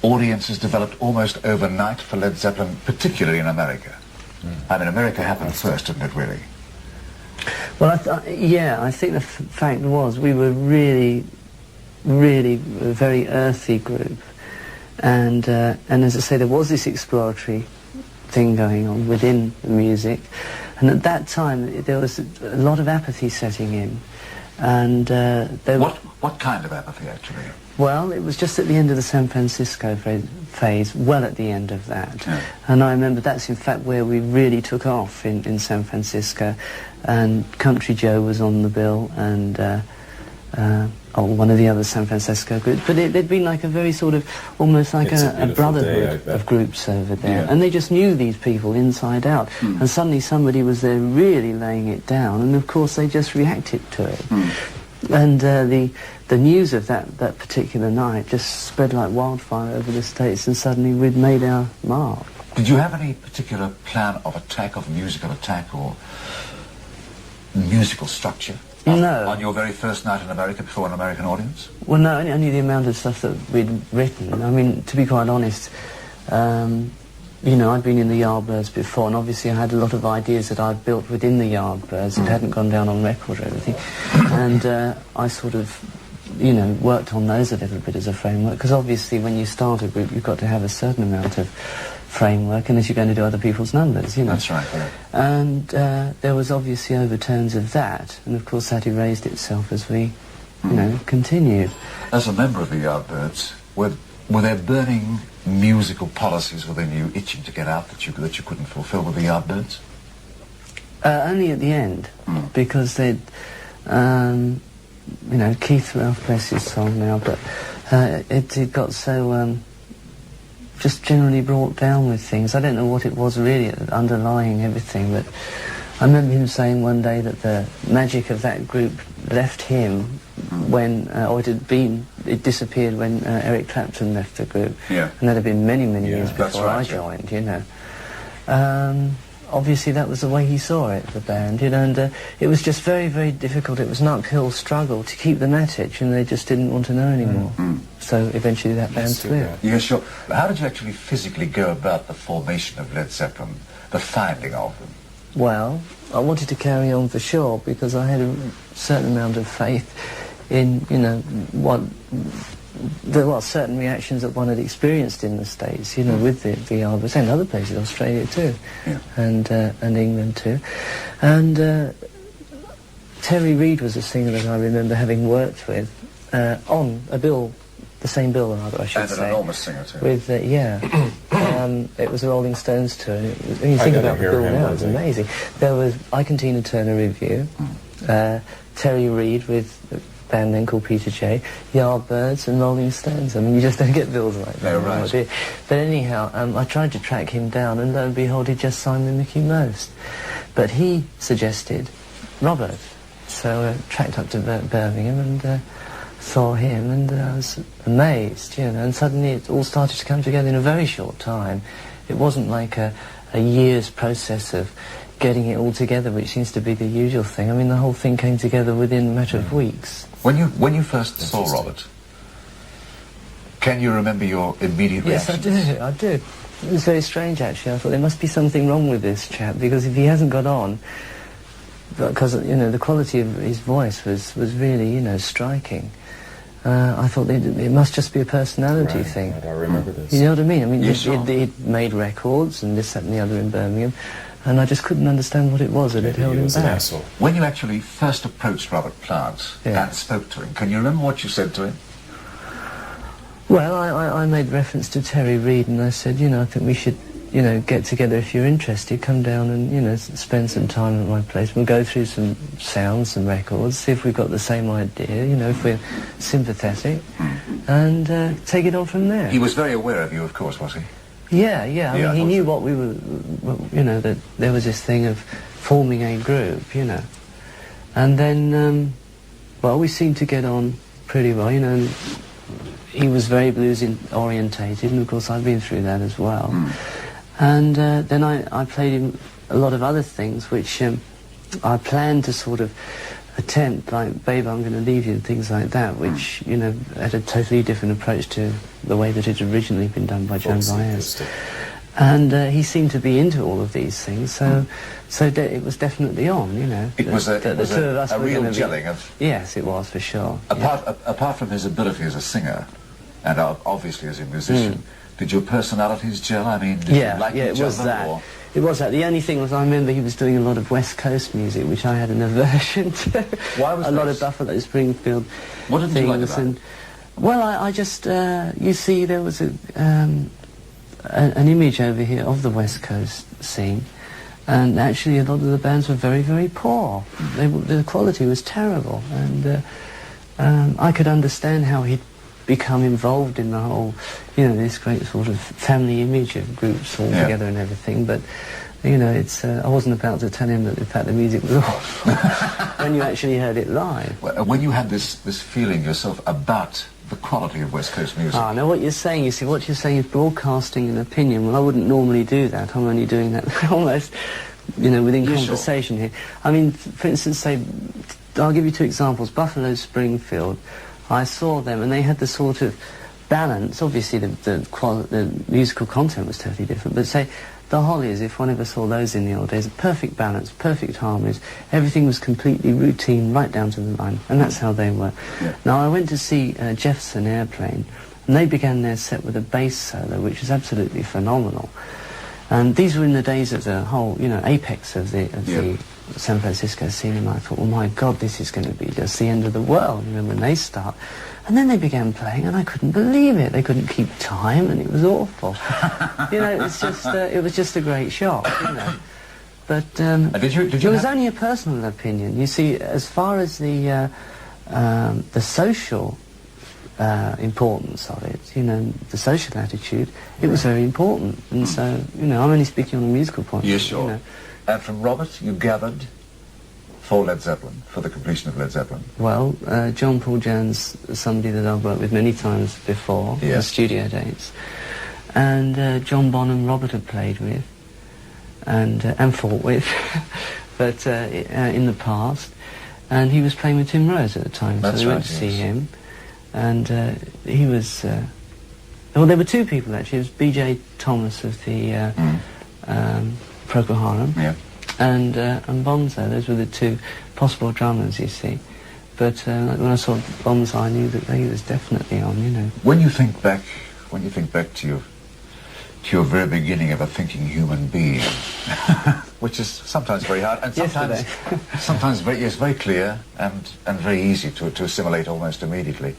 audiences developed almost overnight for Led Zeppelin, particularly in America? I mean, America happened first, didn't it, really? Well, I think the fact was we were really a very earthy group, and as I say, there was this exploratory thing going on within the music, and at that time there was a lot of apathy setting in, and what kind of apathy, actually? Well, it was just at the end of the San Francisco phase, well at the end of that. Yeah. And I remember that's in fact where we really took off in San Francisco. And Country Joe was on the bill, and one of the other San Francisco groups. But there'd been like a very sort of, almost like a brotherhood of groups over there. Yeah. And they just knew these people inside out. And suddenly somebody was there really laying it down, and of course they just reacted to it. And the news of that particular night just spread like wildfire over the States, and suddenly we'd made our mark. Did you have any particular plan of attack, of musical attack, or musical structure? No. On your very first night in America before an American audience? Well, no, only the amount of stuff that we'd written. I mean, to be quite honest, I'd been in the Yardbirds before, and obviously I had a lot of ideas that I'd built within the Yardbirds. It hadn't gone down on record or anything. And I sort of, worked on those a little bit as a framework, because obviously when you start a group, you've got to have a certain amount of framework, and as you're going to do other people's numbers, That's right, yeah. And there was obviously overtones of that, and of course that erased itself as we, continued. As a member of the Yardbirds, were there burning musical policies within you itching to get out that you couldn't fulfill with the Yardbirds? Only at the end, because they'd, Keith Ralph bless his soul now, but it got so just generally brought down with things. I don't know what it was really underlying everything, but I remember him saying one day that the magic of that group left him when, it disappeared when Eric Clapton left the group. Yeah. And that had been many years before right, I joined, Obviously that was the way he saw it, the band, and it was just very, very difficult. It was an uphill struggle to keep the message, and they just didn't want to know anymore. So eventually that band split. Yeah, sure. How did you actually physically go about the formation of Led Zeppelin, the finding of them? Well, I wanted to carry on for sure, because I had a certain amount of faith in, certain reactions that one had experienced in the States, with the Yardbirds, and other places, Australia too, and England too. And Terry Reid was a singer that I remember having worked with on a bill, the same bill rather, I should say. And an enormous singer too. With, it was the Rolling Stones tour, and when you think about the bill now, it's amazing. There was I Can Tina Turner Review, Terry Reid with band then called Peter J, Yardbirds and Rolling Stones. I mean, you just don't get bills like that. No, right. Idea. But anyhow, I tried to track him down, and lo and behold, he'd just signed with Mickey Most. But he suggested Robert. So I tracked up to Birmingham and saw him, and I was amazed, you know, and suddenly it all started to come together in a very short time. It wasn't like a year's process of getting it all together, which seems to be the usual thing. I mean, the whole thing came together within a matter of weeks. When you first saw Robert, can you remember your immediate reaction? Yes, I do. It was very strange, actually. I thought there must be something wrong with this chap, because if he hasn't got on, because, you know, the quality of his voice was really, you know, striking. I thought it must just be a personality thing. Right, I remember this. You know what I mean? I mean, Yes, he'd made records and this, that and the other in Birmingham, and I just couldn't understand what it was that had held him back. When you actually first approached Robert Plant and spoke to him, can you remember what you said to him? Well, I made reference to Terry Reid, and I said, you know, I think we should, you know, get together if you're interested. Come down and, you know, spend some time at my place. We'll go through some sounds, some records, see if we've got the same idea, you know, if we're sympathetic, and take it on from there. He was very aware of you, of course, was he? Yeah. I mean, he knew what we were, you know, that there was this thing of forming a group, you know. And then, well, we seemed to get on pretty well, you know. And he was very blues orientated, and of course I've been through that as well. And then I played him a lot of other things, which I planned to sort of attempt, like Babe, I'm Going to Leave You and things like that, which, you know, had a totally different approach to the way that it had originally been done by Joan Baez. And he seemed to be into all of these things, so it was definitely on, you know. It was a real gelling of... Yes, it was, for sure. Apart from his ability as a singer, and obviously as a musician, did your personalities gel? I mean, did you like each it was other, that. or? It was that. The only thing was, I remember he was doing a lot of West Coast music, which I had an aversion to. Why was a this? lot of Buffalo Springfield What didn't things. you like about it? Well, I just, you see, there was an image over here of the West Coast scene, and actually a lot of the bands were very, very poor. The quality was terrible, and I could understand how he'd become involved in the whole, you know, this great sort of family image of groups all together and everything, but, you know, it's, I wasn't about to tell him that, in fact, the music was awful when you actually heard it live. When you had this feeling yourself about the quality of West Coast music. Ah, now what you're saying, you see, what you're saying is broadcasting an opinion. Well, I wouldn't normally do that. I'm only doing that almost, you know, within conversation here. I mean, for instance, say, I'll give you two examples. Buffalo Springfield, I saw them, and they had the sort of balance. Obviously, the musical content was totally different, but say, the Hollies, if one ever saw those in the old days, a perfect balance, perfect harmonies, everything was completely routine, right down to the line, and that's how they were. Yeah. Now, I went to see Jefferson Airplane, and they began their set with a bass solo, which was absolutely phenomenal. And these were in the days of the whole, you know, apex of the San Francisco scene, and I thought, well, my God, this is going to be just the end of the world, you know, when they start. And then they began playing, and I couldn't believe it. They couldn't keep time, and it was awful. You know, it was just a great shock, you know. But it was only a personal opinion. You see, as far as the social importance of it, you know, the social attitude, it was very important. And so, you know, I'm only speaking on a musical point. Yes, sure. You know. And from Robert, you gathered for Led Zeppelin, for the completion of Led Zeppelin. Well, John Paul Jones, somebody that I've worked with many times before, on studio dates, and John Bonham, Robert had played with, and fought with, but in the past, and he was playing with Tim Rose at the time, That's so we went to see him, and he was, well, there were two people actually. It was B.J. Thomas of the Procol Harum, and Bonzo. Those were the two possible drummers, you see. But when I saw Bonzo, I knew that he was definitely on, you know. When you think back to your very beginning of a thinking human being, which is sometimes very hard, and sometimes very clear and very easy to assimilate almost immediately.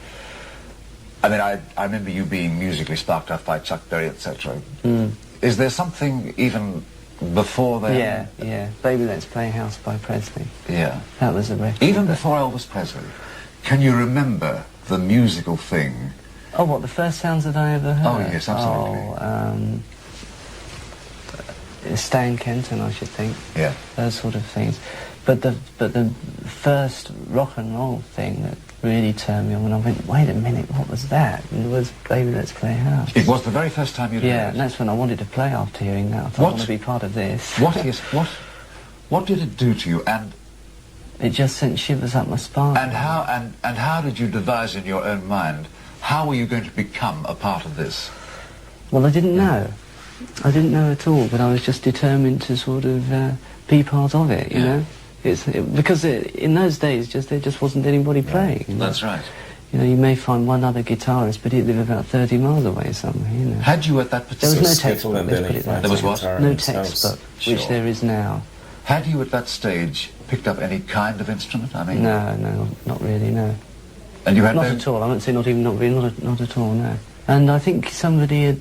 I mean, I remember you being musically sparked off by Chuck Berry, etc. Is there something even before then? Yeah. Baby Let's Play House by Presley. Yeah. That was a record. Even before Elvis Presley? Can you remember the musical thing? Oh, what, the first sounds that I ever heard? Oh, yes, absolutely. Stan Kenton, I should think. Yeah. Those sort of things. But the first rock and roll thing that really turned me on, and I went, wait a minute, what was that? And it was Baby Let's Play House. It was the very first time you'd heard Yeah, it? and that's when I wanted to play after hearing that. I thought, I want to be part of this. What did it do to you, and it just sent shivers up my spine. and how did you devise in your own mind, how were you going to become a part of this? Well, I didn't know. I didn't know at all, but I was just determined to sort of be part of it, you know? Because in those days, there just wasn't anybody playing. You know? That's right. You know, you may find one other guitarist, but he'd live about 30 miles away somewhere, you know. Had you at that There particular... was no textbook, let's put it that way. There was what? No textbook, which there is now. Had you at that stage picked up any kind of instrument? I mean... No, not really, no. And you had Not at all, I won't say not at all, no. And I think somebody had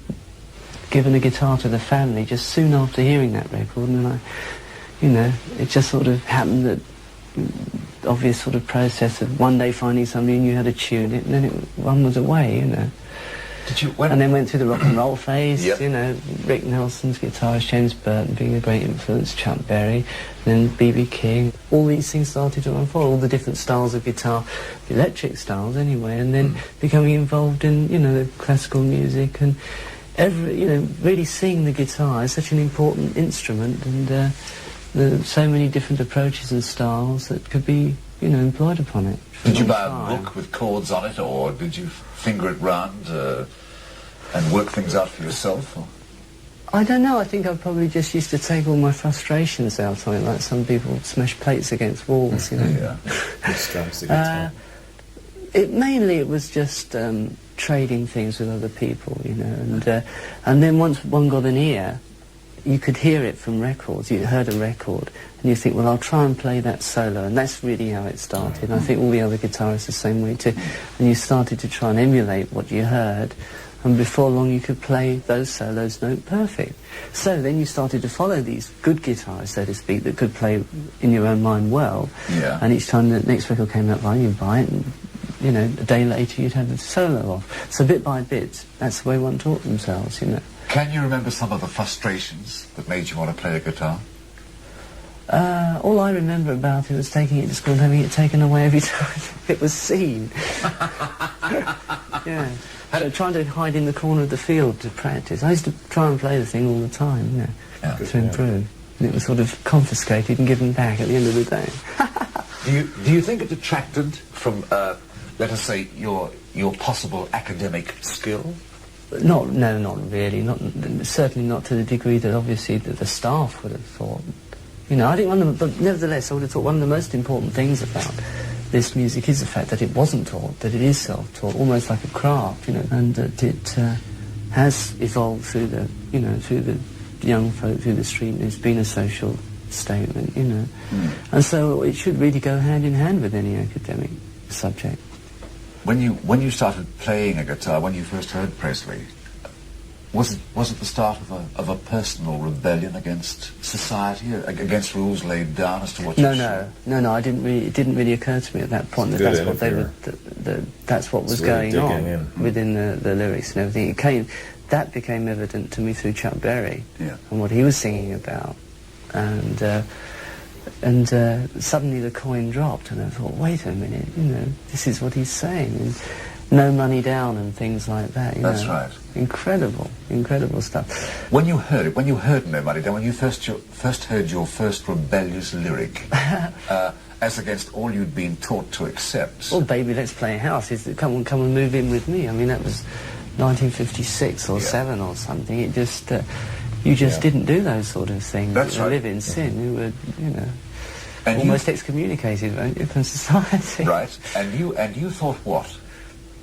given a guitar to the family just soon after hearing that record, and it just sort of happened that obvious sort of process of one day finding somebody who knew how to tune it, and then one was away, you know. Did you... And then went through the rock and roll phase, Yep. you know, Rick Nelson's guitarist, James Burton being a great influence, Chuck Berry, then B.B. King. All these things started to unfold, all the different styles of guitar, the electric styles anyway, and then becoming involved in, you know, classical music and really seeing the guitar as such an important instrument, and there are so many different approaches and styles that could be, you know, employed upon it. Did you buy a book with chords on it, or did you finger it round and work things out for yourself? Or? I don't know, I think I probably just used to take all my frustrations out on it, like some people smash plates against walls, you know. Yeah. Mainly it was just trading things with other people, you know, and then once one got an ear, you could hear it from records. You heard a record, and you think, well, I'll try and play that solo, and that's really how it started. And I think all the other guitarists the same way too. And you started to try and emulate what you heard, and before long you could play those solos note perfect. So then you started to follow these good guitarists, so to speak, that could play in your own mind well. Yeah. And each time the next record came out, you'd buy it, and you know, a day later you'd have the solo off. So bit by bit, that's the way one taught themselves, you know. Can you remember some of the frustrations that made you want to play the guitar? All I remember about it was taking it to school and having it taken away every time it was seen. Yeah. So trying to hide in the corner of the field to practice. I used to try and play the thing all the time, you know, to improve. And it was sort of confiscated and given back at the end of the day. Do you think it detracted from, let us say, your possible academic skill? No, not really. Certainly not to the degree that obviously the staff would have thought. You know, I think but nevertheless, I would have thought one of the most important things about this music is the fact that it wasn't taught, that it is self-taught, almost like a craft, you know, and that it has evolved through the young folk, through the street, and it's been a social statement, you know. And so it should really go hand in hand with any academic subject. When you started playing a guitar, when you first heard Presley, was it the start of a personal rebellion against society, against rules laid down as to what you should? No. It didn't really occur to me at that point that that's what they were. That's what was going on within the lyrics and everything. That became evident to me through Chuck Berry and what he was singing about, and suddenly the coin dropped, and I thought, wait a minute, you know, this is what he's saying. And No Money Down and things like that. That's right. Incredible stuff. When you heard No Money Down, when you first heard your first rebellious lyric, as against all you'd been taught to accept. Well, Baby, Let's Play House. Come and move in with me. I mean, that was 1956 or 7 or something. It just, you just didn't do those sort of things. That's right. Live in sin. You were, you know, and almost excommunicated, weren't you, from society. Right. And you thought what?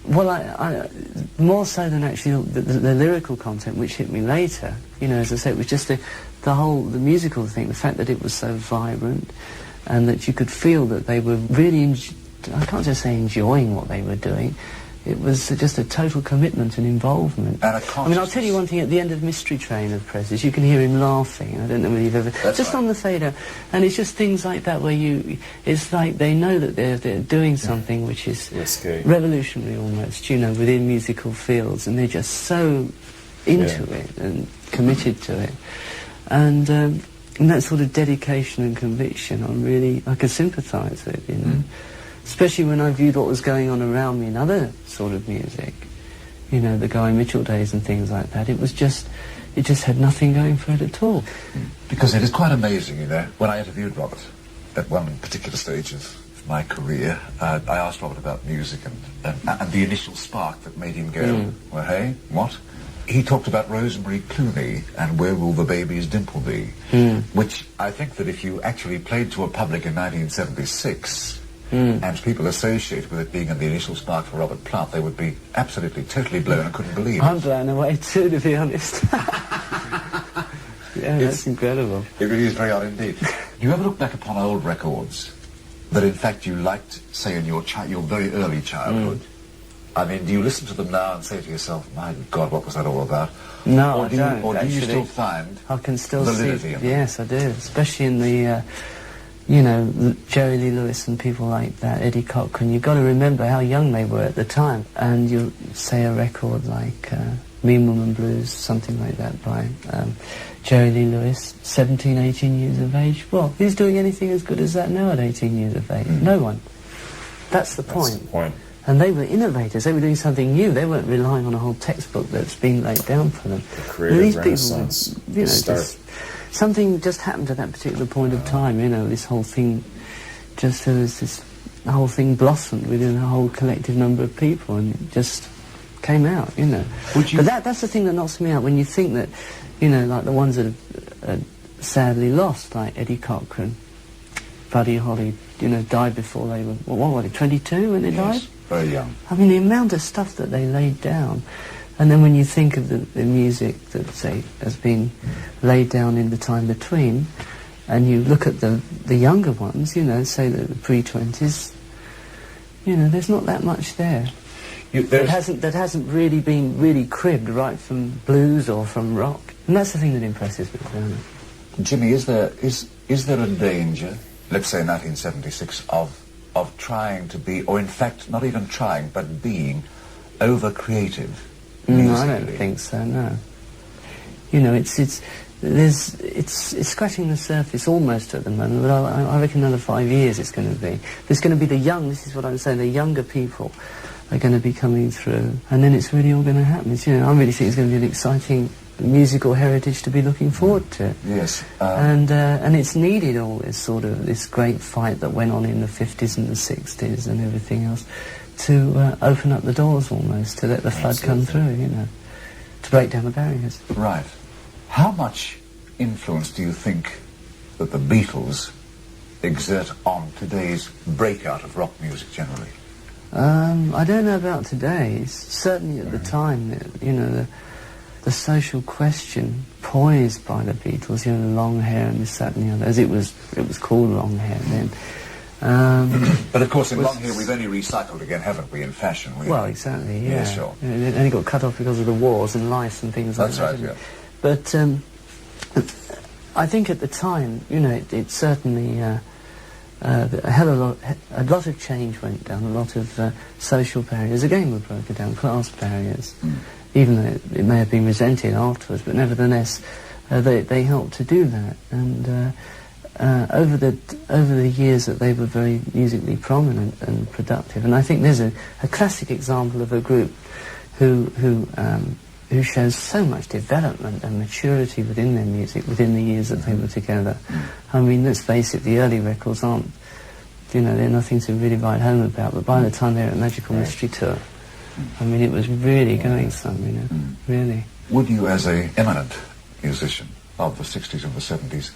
Well, I more so than actually the lyrical content, which hit me later. You know, as I say, it was just the musical thing, the fact that it was so vibrant, and that you could feel that they were really, I can't just say enjoying what they were doing. It was just a total commitment and involvement. And a I mean, I'll tell you one thing, at the end of Mystery Train of Presley's, you can hear him laughing. I don't know whether you've ever... That's just right. on the fader. And it's just things like that where it's like they know that they're doing something which is Risky. revolutionary almost, you know, within musical fields, and they're just so into it and committed to it. And that sort of dedication and conviction, I can sympathise with, you know. Especially when I viewed what was going on around me in other sort of music, you know, the Guy Mitchell days and things like that. It just had nothing going for it at all. Because it is quite amazing, you know, when I interviewed Robert at one particular stage of my career, I asked Robert about music and the initial spark that made him go, well, hey, what? He talked about Rosemary Clooney and Where Will the Baby's Dimple Be, which I think that if you actually played to a public in 1976... and people associated with it being in the initial spark for Robert Plant, they would be absolutely, totally blown and couldn't believe it. I'm blown away too, to be honest. That's incredible. It really is very odd indeed. Do you ever look back upon old records that in fact you liked, say, in your very early childhood? I mean, do you listen to them now and say to yourself, my God, what was that all about? No, or I don't. Or do you actually. still find I can still validity see, in them? yes, I do, especially in the... you know, Jerry Lee Lewis and people like that, Eddie Cochran. You've got to remember how young they were at the time. And you say a record like Mean Woman Blues, something like that by Jerry Lee Lewis, 17, 18 years of age. Well, who's doing anything as good as that now at 18 years of age? No one. That's the point. That's the point. And they were innovators. They were doing something new. They weren't relying on a whole textbook that's been laid down for them. The creative These renaissance. people, you know, Start. something just happened at that particular point of time, you know, this whole thing, the whole thing blossomed within a whole collective number of people, and it just came out, you know. But that's the thing that knocks me out, when you think that, you know, like the ones that are sadly lost, like Eddie Cochran, Buddy Holly, you know, died before they were, what were they, 22 when they died? Very young. I mean, the amount of stuff that they laid down. And then when you think of the music that, say, has been laid down in the time between, and you look at the younger ones, you know, say the pre-20s, you know, there's not that much there. That hasn't really been really cribbed right from blues or from rock. And that's the thing that impresses me, isn't it? Jimmy, is there a danger, let's say 1976, of trying to be, or in fact not even trying, but being over-creative? No, I don't think so, no. You know, it's scratching the surface almost at the moment, but I reckon another 5 years it's going to be. There's going to be this is what I'm saying, the younger people are going to be coming through, and then it's really all going to happen. You know, I really think it's going to be an exciting musical heritage to be looking forward to. Yes. And it's needed, all this great fight that went on in the 50s and the 60s and everything else, to open up the doors almost, to let the flood come through, you know, to break down the barriers. Right. How much influence do you think that the Beatles exert on today's breakout of rock music generally? I don't know about today. Certainly at the time, you know, the social question poised by the Beatles, you know, the long hair and this, that and the other, as it was called long hair then. But of course, in long hair, we've only recycled again, haven't we, in fashion? Well, exactly, yeah. Yeah, sure. It only got cut off because of the wars and lice and things like that. That's right, yeah. But I think at the time, you know, it certainly a lot of change went down, a lot of social barriers. Again, were broken down, class barriers, even though it may have been resented afterwards, but nevertheless, they helped to do that. And over the years that they were very musically prominent and productive. And I think there's a classic example of a group who shows so much development and maturity within their music within the years that they were together. I mean, let's face it, the early records aren't, you know, they're nothing to really write home about, but by the time they were at Magical Mystery Tour, I mean, it was really going some, you know, really. Would you, as an eminent musician of the 60s and the 70s,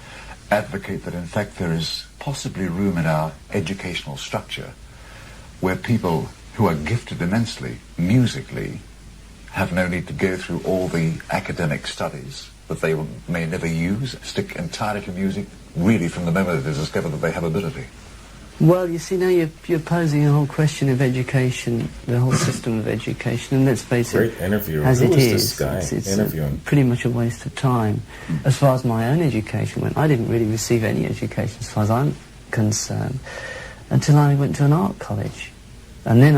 advocate that in fact there is possibly room in our educational structure where people who are gifted immensely musically have no need to go through all the academic studies that they may never use, stick entirely to music really from the moment that they discover that they have ability? Well, you see, now you're posing a whole question of education, the whole system of education, and let's face it, Great interview. as Who it is this guy it's interviewing? pretty much a waste of time. As far as my own education went, I didn't really receive any education, as far as I'm concerned, until I went to an art college. And then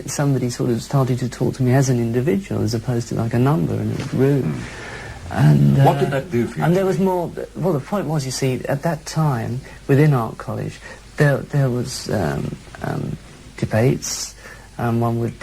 somebody sort of started to talk to me as an individual, as opposed to like a number in a room. And, what did that do for you? And there was more. Well, the point was, you see, at that time within art college, there was debates. One would,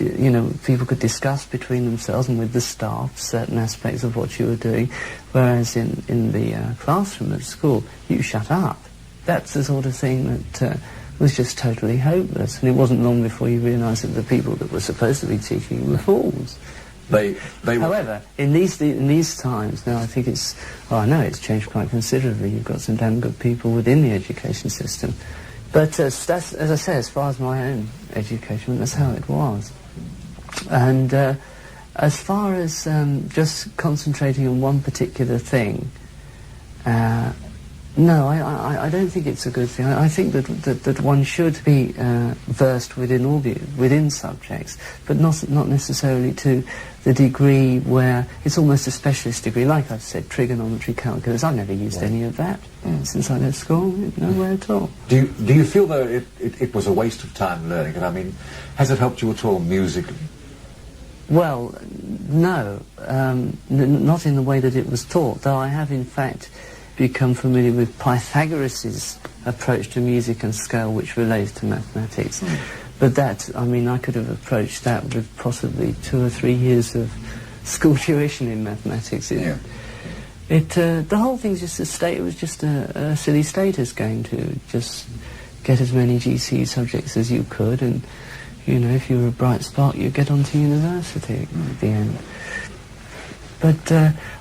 people could discuss between themselves and with the staff certain aspects of what you were doing, whereas in the classroom at school, you shut up. That's the sort of thing that was just totally hopeless. And it wasn't long before you realised that the people that were supposed to be teaching you were fools. However, in these times now, I think I know it's changed quite considerably. You've got some damn good people within the education system. But that's, as I say, as far as my own education, that's how it was. And as far as just concentrating on one particular thing, no, I don't think it's a good thing. I think that one should be versed within subjects, but not necessarily to the degree where it's almost a specialist degree. Like I've said, trigonometry, calculus. I've never used any of that since I left school. Nowhere at all. Do you feel though it was a waste of time learning it? I mean, has it helped you at all musically? Well, no, not in the way that it was taught. Though I have in fact become familiar with Pythagoras' approach to music and scale, which relates to mathematics. But that, I mean, I could have approached that with possibly 2 or 3 years of school tuition in mathematics. The whole thing's just it was just a silly status game to just get as many GCE subjects as you could, and, if you were a bright spark, you'd get onto university at the end. But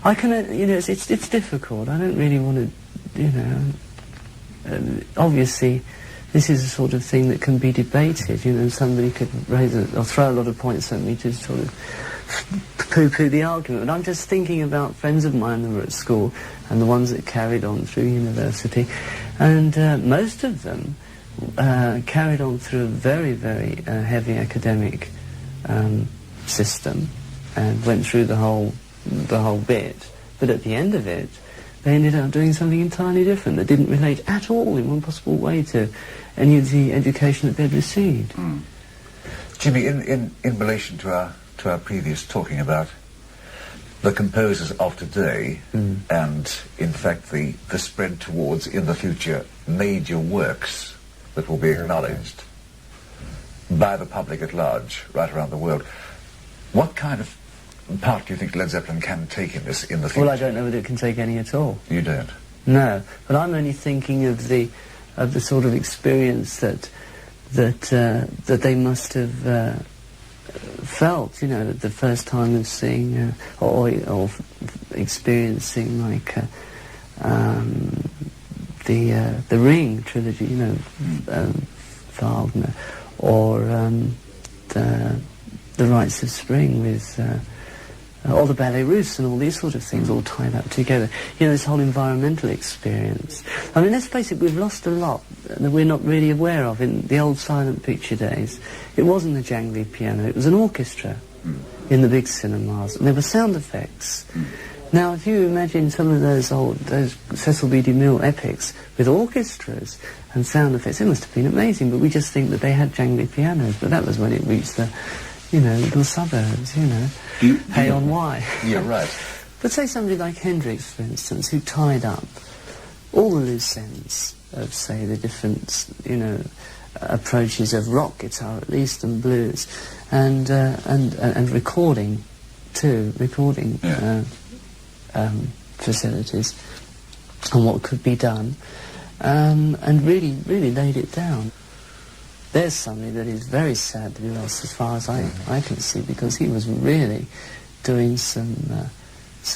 I can, it's difficult. I don't really want to, obviously, this is a sort of thing that can be debated. Somebody could raise or throw a lot of points at me to sort of poo-poo the argument. But I'm just thinking about friends of mine that were at school and the ones that carried on through university, and most of them carried on through a very, very heavy academic system and went through the whole bit, but at the end of it, they ended up doing something entirely different that didn't relate at all in one possible way to any of the education that they'd received. Jimmy, in relation to our previous talking about the composers of today and, in fact, the spread towards, in the future, major works that will be acknowledged by the public at large right around the world, what kind of part do you think Led Zeppelin can take in this in the future? Well, I don't know whether it can take any at all. You don't? No, but I'm only thinking of the sort of experience that they must have felt, the first time of seeing or experiencing like the Ring trilogy, Wagner, or the Rites of Spring with. Or the Ballet Russe and all these sort of things all tied up together. This whole environmental experience. I mean, let's face it, we've lost a lot that we're not really aware of in the old silent picture days. It wasn't a jangly piano, it was an orchestra in the big cinemas, and there were sound effects. Now, if you imagine some of those Cecil B. DeMille epics with orchestras and sound effects, it must have been amazing, but we just think that they had jangly pianos, but that was when it reached the little suburbs, Hey on why. Yeah, right. But say somebody like Hendrix, for instance, who tied up all the loose ends of, say, the different, approaches of rock guitar, at least, and blues, and recording, too, facilities, and what could be done, and really, really laid it down. There's somebody that is very sad to be lost, as far as I can see, because he was really doing some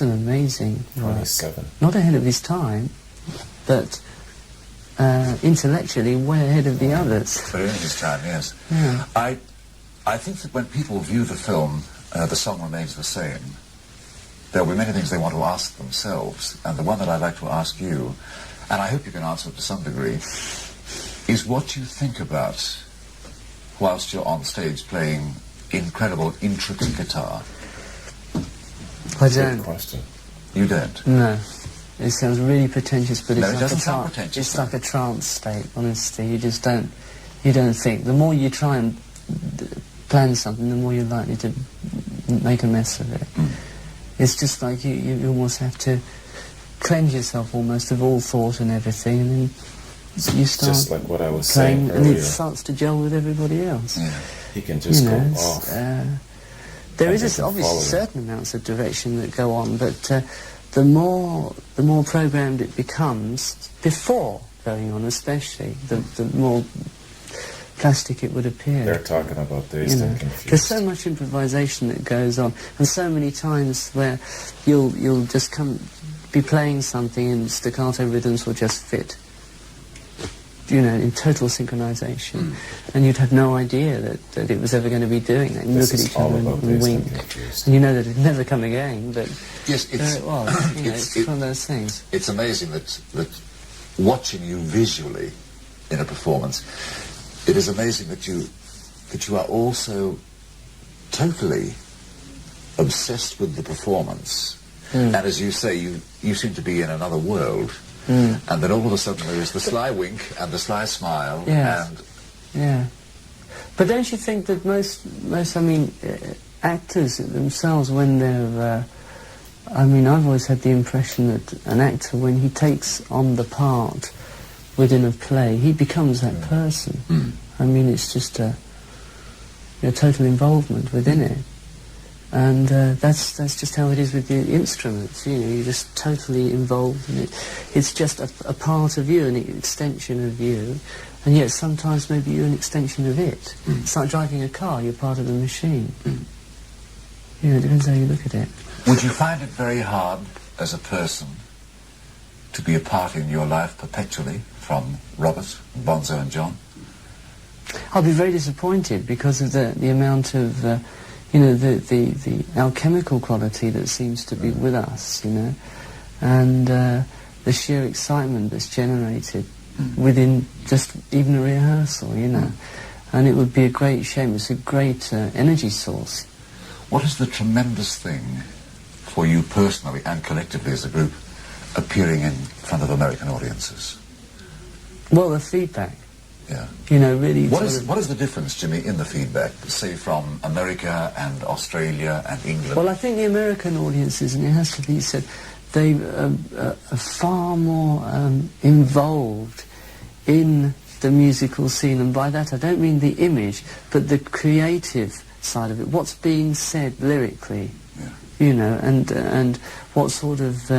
amazing work. 27. Not ahead of his time, but intellectually way ahead of the others. But in his time, yes. Yeah. I think that when people view the film, The Song Remains the Same, there will be many things they want to ask themselves, and the one that I'd like to ask you, and I hope you can answer it to some degree, is what you think about whilst you're on stage playing incredible, intricate guitar. I Good don't. question. You don't? No. It sounds really pretentious, but it's No, it like doesn't a sound pretentious, it's no. like a trance state. Honestly, you just don't think. The more you try and plan something, the more you're likely to make a mess of it. It's just like you almost have to cleanse yourself almost of all thought and everything, and then you start Just like what I was playing, saying and it earlier. starts to gel with everybody else. Yeah. He can just You know, go it's, off. there is And they can obviously follow him. certain amounts of direction that go on, but the more programmed it becomes, before going on especially, the more plastic it would appear. They're talking about You Dazed know, and Confused. there's so much improvisation that goes on, and so many times where you'll just be playing something and staccato rhythms will just fit, you know, in total synchronization, and you'd have no idea that it was ever going to be doing that. You This look at is each all other and about Dazed wink, and Confused. and you know that it'd never come again, but Yes, there it was. You know, it's it- one of those things. It's amazing that watching you visually in a performance, it is amazing that you are also totally obsessed with the performance. And as you say, you seem to be in another world. And then all of a sudden there is the sly wink and the sly smile. Yes. And Yeah. But don't you think that most actors themselves, when they're, I've always had the impression that an actor, when he takes on the part within a play, he becomes that person. I mean, it's just a total involvement within it. And that's just how it is with the instruments. You know, you're just totally involved in it. It's just a part of you, an extension of you, and yet sometimes maybe you're an extension of it. It's like driving a car, you're part of the machine. You know, it depends how you look at it. would you find it very hard as a person to be a part in your life perpetually from Robert, Bonzo and John? I'll be very disappointed because of the amount of, the alchemical quality that seems to be with us, you know, and the sheer excitement that's generated within just even a rehearsal, you know. And it would be a great shame. It's a great energy source. What is the tremendous thing for you personally and collectively as a group appearing in front of American audiences? Well, the feedback, Yeah. you know, really. What sort of- is the difference, Jimmy, in the feedback, say, from America and Australia and England? Well, I think the American audiences, and it has to be said, they are far more involved in the musical scene, and by that I don't mean the image, but the creative side of it. What's being said lyrically, you know, and what sort of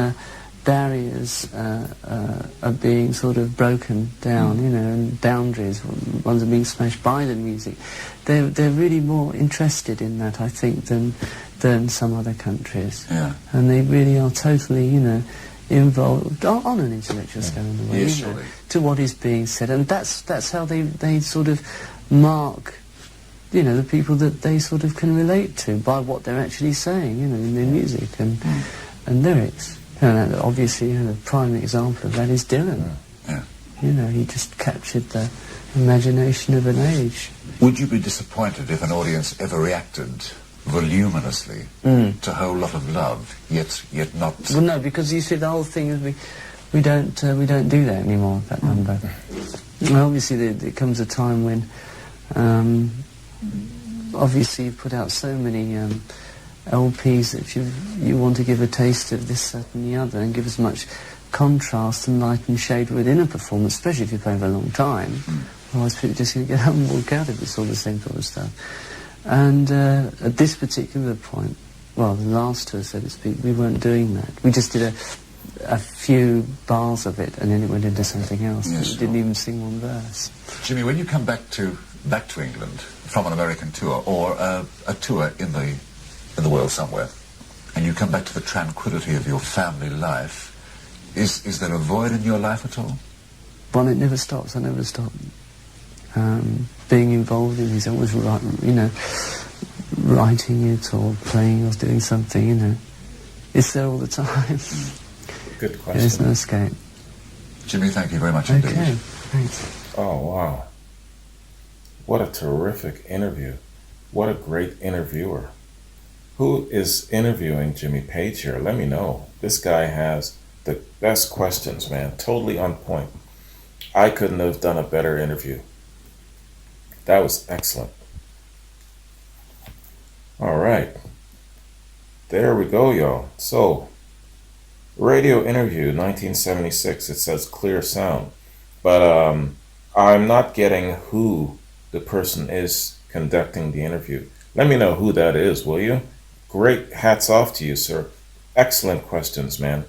barriers are being sort of broken down, you know, and boundaries, ones are being smashed by the music. They're really more interested in that, I think, than some other countries. Yeah. And they really are totally, you know, involved on an intellectual scale in a way, Yes, you know, surely. to what is being said. And that's how they sort of mark, you know, the people that they sort of can relate to by what they're actually saying, you know, in their music and lyrics. And obviously, you know, the prime example of that is Dylan. Yeah. You know, he just captured the imagination of an age. Would you be disappointed if an audience ever reacted voluminously to a whole lot of love, yet not? Well, no, because you see, the whole thing is we don't do that anymore. That number. Well, obviously, there comes a time when, obviously, you put out so many LPs that you want to give a taste of this, that, and the other, and give as much contrast and light and shade within a performance, especially if you're playing for a long time. Otherwise, people are just going to get up and walk out if it's all the same sort of stuff. And at this particular point, well, the last tour, so to speak, we weren't doing that. We just did a few bars of it, and then it went into something else. Yes, We didn't even sing one verse. Jimmy, when you come back to England from an American tour or a tour in the world somewhere, and you come back to the tranquility of your family life, is there a void in your life at all? Well, it never stops. I never stop being involved in it. I always writing it or playing or doing something, you know. It's there all the time. Good There's question. no escape. Jimmy, thank you very much Okay, indeed. thanks. Oh, wow. What a terrific interview. What a great interviewer. Who is interviewing Jimmy Page here? Let me know. This guy has the best questions, man. Totally on point. I couldn't have done a better interview. That was excellent. All right. There we go, y'all. So, radio interview 1976. It says clear sound. But I'm not getting who the person is conducting the interview. Let me know who that is, will you? Great. Hats off to you, sir. Excellent questions, man.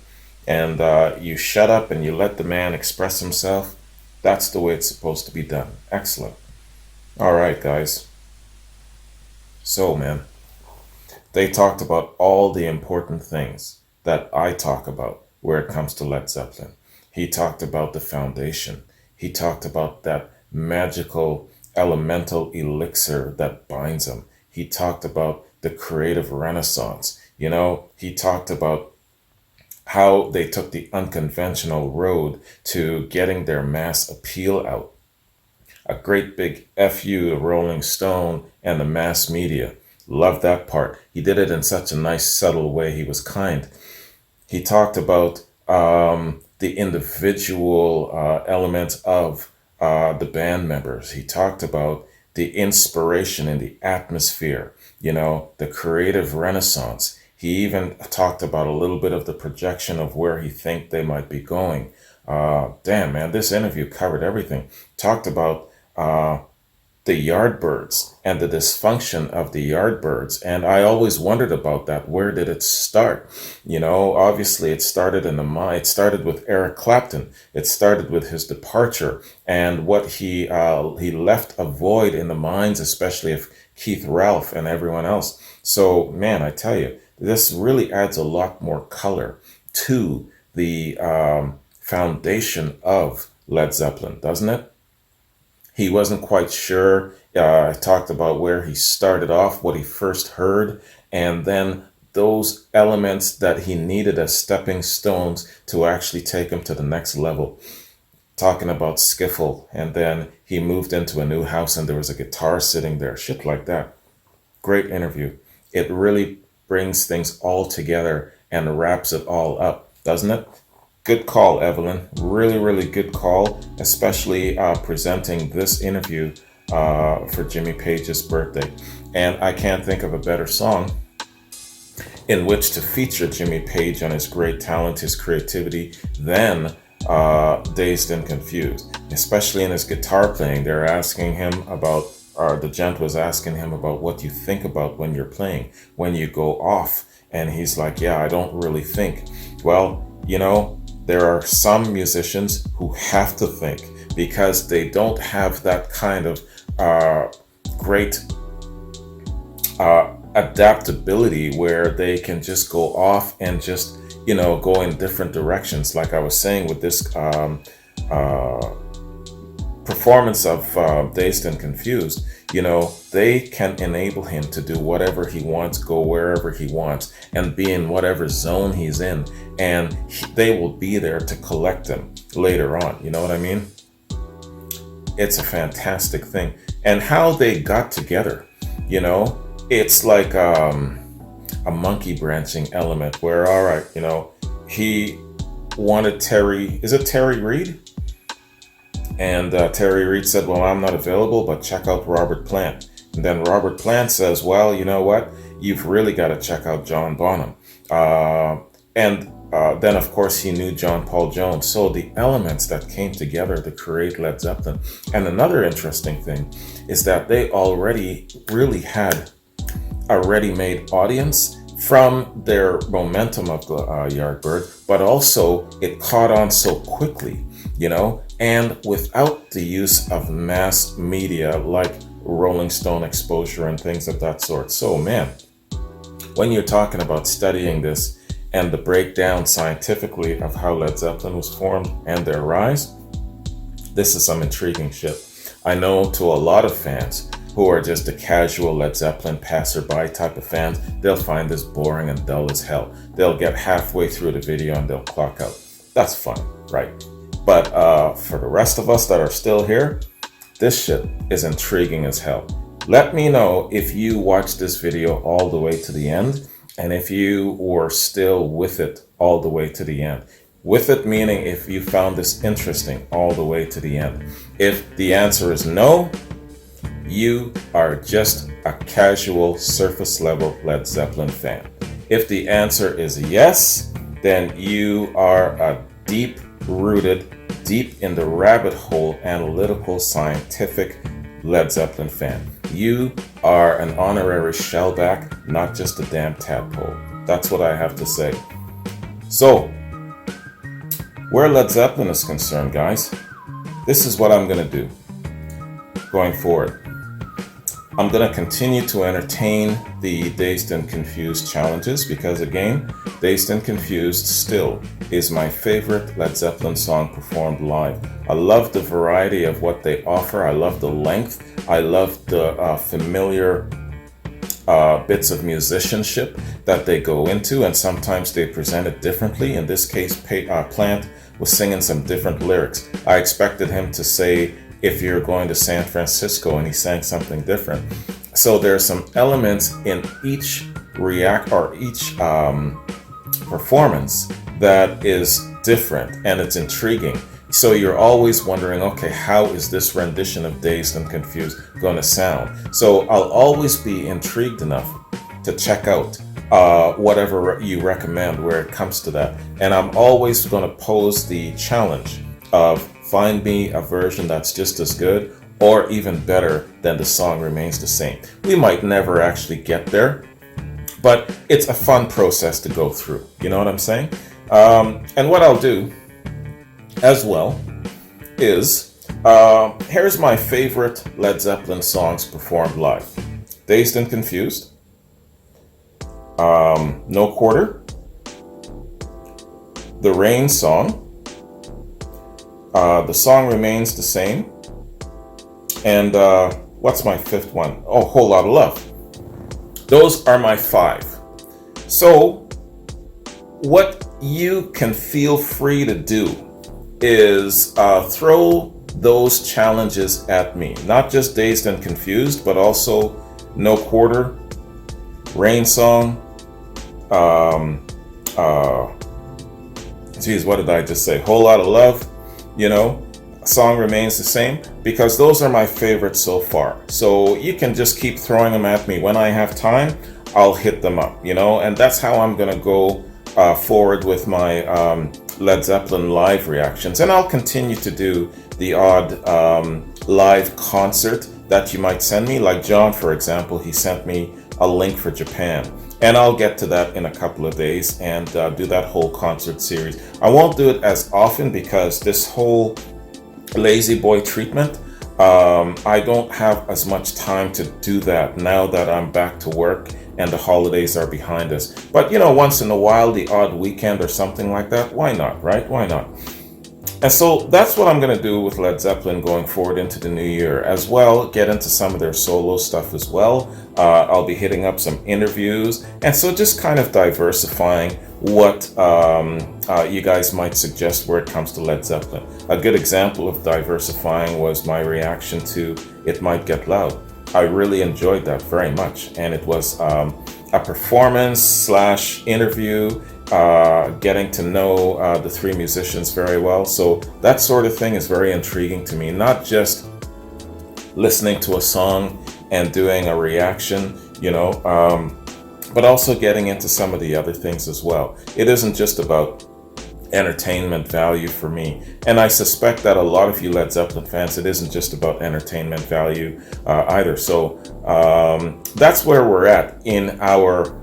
And you shut up and you let the man express himself. That's the way it's supposed to be done. Excellent. All right, guys. So, man, they talked about all the important things that I talk about where it comes to Led Zeppelin. He talked about the foundation. He talked about that magical elemental elixir that binds them. He talked about the creative renaissance. You know, he talked about how they took the unconventional road to getting their mass appeal out. A great big FU to Rolling Stone and the mass media. Love that part. He did it in such a nice, subtle way. He was kind. He talked about the individual elements of the band members. He talked about the inspiration in the atmosphere, you know, the creative renaissance. He even talked about a little bit of the projection of where he think they might be going. Damn, man, this interview covered everything. Talked about the Yardbirds and the dysfunction of the Yardbirds. And I always wondered about that. Where did it start? You know, obviously it started in the mind. It started with Eric Clapton. It started with his departure and what he left a void in the minds, especially of Keith Ralph and everyone else. So, man, I tell you, this really adds a lot more color to the foundation of Led Zeppelin, doesn't it? He wasn't quite sure. I talked about where he started off, what he first heard, and then those elements that he needed as stepping stones to actually take him to the next level. Talking about skiffle, and then he moved into a new house and there was a guitar sitting there, shit like that. Great interview. It really brings things all together and wraps it all up, doesn't it? Good call, Evelyn. Really, really good call, especially presenting this interview for Jimmy Page's birthday. And I can't think of a better song in which to feature Jimmy Page and his great talent, his creativity, than Dazed and Confused. Especially in his guitar playing, they're asking him about, or the gent was asking him about what you think about when you're playing, when you go off. And he's like, yeah, I don't really think. Well, you know, there are some musicians who have to think because they don't have that kind of great adaptability where they can just go off and just, you know, go in different directions. Like I was saying with this performance of Dazed and Confused, you know, they can enable him to do whatever he wants, go wherever he wants, and be in whatever zone he's in. And they will be there to collect him later on. You know what I mean? It's a fantastic thing. And how they got together, you know, it's like a monkey branching element where, all right, you know, he wanted Terry, is it Terry Reid? And Terry Reid said, well, I'm not available, but check out Robert Plant. And then Robert Plant says, well, you know what? You've really got to check out John Bonham. And then, of course, he knew John Paul Jones. So the elements that came together to create Led Zeppelin. And another interesting thing is that they already really had a ready-made audience from their momentum of the Yardbird, but also it caught on so quickly, you know, and without the use of mass media like Rolling Stone exposure and things of that sort. So, man, when you're talking about studying this and the breakdown scientifically of how Led Zeppelin was formed and their rise, this is some intriguing shit. I know to a lot of fans who are just the casual Led Zeppelin passerby type of fans, they'll find this boring and dull as hell. They'll get halfway through the video and they'll clock out. That's fine, right? But for the rest of us that are still here, this shit is intriguing as hell. Let me know if you watched this video all the way to the end, and if you were still with it all the way to the end. With it meaning if you found this interesting all the way to the end. If the answer is no, you are just a casual surface level Led Zeppelin fan. If the answer is yes, then you are a deep rooted, deep in the rabbit hole, analytical, scientific Led Zeppelin fan. You are an honorary shellback, not just a damn tadpole. That's what I have to say. So, where Led Zeppelin is concerned, guys, this is what I'm going to do going forward. I'm going to continue to entertain the Dazed and Confused challenges because, again, Dazed and Confused still is my favorite Led Zeppelin song performed live. I love the variety of what they offer. I love the length. I love the familiar bits of musicianship that they go into, and sometimes they present it differently. In this case, Plant was singing some different lyrics. I expected him to say, "If you're going to San Francisco," and he sang something different. So there are some elements in each performance that is different, and it's intriguing. So you're always wondering, okay, how is this rendition of Dazed and Confused going to sound? So I'll always be intrigued enough to check out whatever you recommend where it comes to that. And I'm always going to pose the challenge of find me a version that's just as good or even better than the song remains the same. We might never actually get there, but it's a fun process to go through. You know what I'm saying? And what I'll do as well is, here's my favorite Led Zeppelin songs performed live. Dazed and Confused, No Quarter, The Rain Song, The Song Remains the Same, and what's my fifth one? Oh, Whole Lot of Love. Those are my 5. So what you can feel free to do is throw those challenges at me. Not just Dazed and Confused, but also No Quarter, Rain Song, geez, what did I just say? Whole Lot of Love, you know, Song Remains the Same, because those are my favorites so far. So you can just keep throwing them at me. When I have time, I'll hit them up, you know, and that's how I'm gonna go forward with my Led Zeppelin live reactions. And I'll continue to do the odd live concert that you might send me. Like John, for example, he sent me a link for Japan. And I'll get to that in a couple of days and do that whole concert series. I won't do it as often because this whole lazy boy treatment, I don't have as much time to do that now that I'm back to work and the holidays are behind us. But you know, once in a while, the odd weekend or something like that, why not, right? Why not? And so that's what I'm going to do with Led Zeppelin going forward into the new year as well. Get into some of their solo stuff as well. I'll be hitting up some interviews. And so just kind of diversifying what you guys might suggest where it comes to Led Zeppelin. A good example of diversifying was my reaction to It Might Get Loud. I really enjoyed that very much. And it was a performance / interview, getting to know the 3 musicians very well. So that sort of thing is very intriguing to me. Not just listening to a song and doing a reaction, you know, but also getting into some of the other things as well. It isn't just about entertainment value for me. And I suspect that a lot of you Led Zeppelin fans, it isn't just about entertainment value either. So that's where we're at in our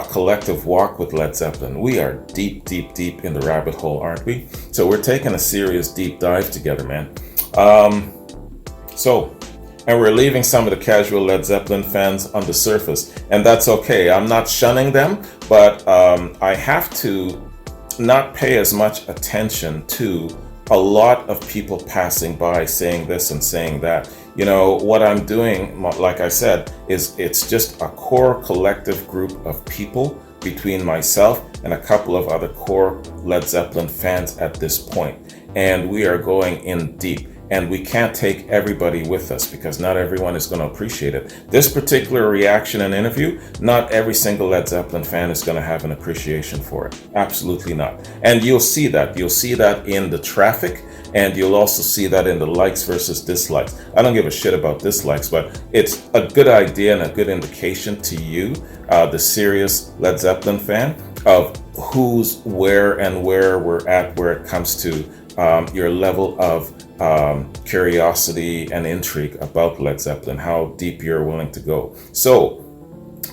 collective walk with Led Zeppelin. We are deep, deep, deep in the rabbit hole, aren't we? So we're taking a serious deep dive together, man. And we're leaving some of the casual Led Zeppelin fans on the surface, and that's okay. I'm not shunning them, but I have to not pay as much attention to a lot of people passing by saying this and saying that. You know, what I'm doing, like I said, is it's just a core collective group of people between myself and a couple of other core Led Zeppelin fans at this point. and we are going in deep. And we can't take everybody with us because not everyone is going to appreciate it. This particular reaction and interview, not every single Led Zeppelin fan is going to have an appreciation for it. Absolutely not. And you'll see that. You'll see that in the traffic, and you'll also see that in the likes versus dislikes. I don't give a shit about dislikes, but it's a good idea and a good indication to you, the serious Led Zeppelin fan, of who's where and where we're at where it comes to your level of curiosity and intrigue about Led Zeppelin, how deep you're willing to go. So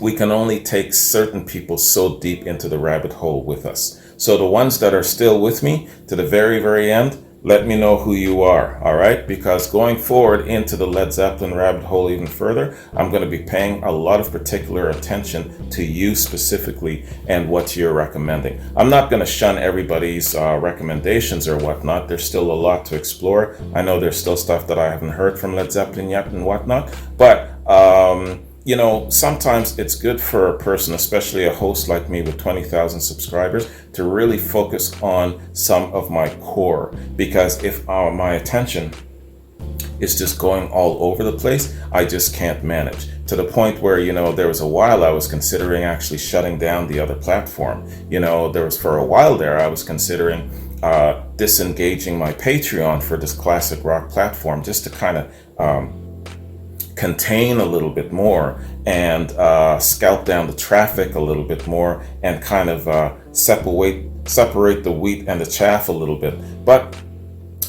we can only take certain people so deep into the rabbit hole with us. So the ones that are still with me to the very, very end, let me know who you are, all right? Because going forward into the Led Zeppelin rabbit hole even further, I'm going to be paying a lot of particular attention to you specifically and what you're recommending. I'm not going to shun everybody's recommendations or whatnot. There's still a lot to explore. I know there's still stuff that I haven't heard from Led Zeppelin yet and whatnot, but you know, sometimes it's good for a person, especially a host like me with 20,000 subscribers, to really focus on some of my core. Because if my attention is just going all over the place, I just can't manage. To the point where, you know, there was a while I was considering actually shutting down the other platform. You know, there was for a while there I was considering disengaging my Patreon for this classic rock platform just to kind of contain a little bit more and scalp down the traffic a little bit more and kind of separate the wheat and the chaff a little bit. But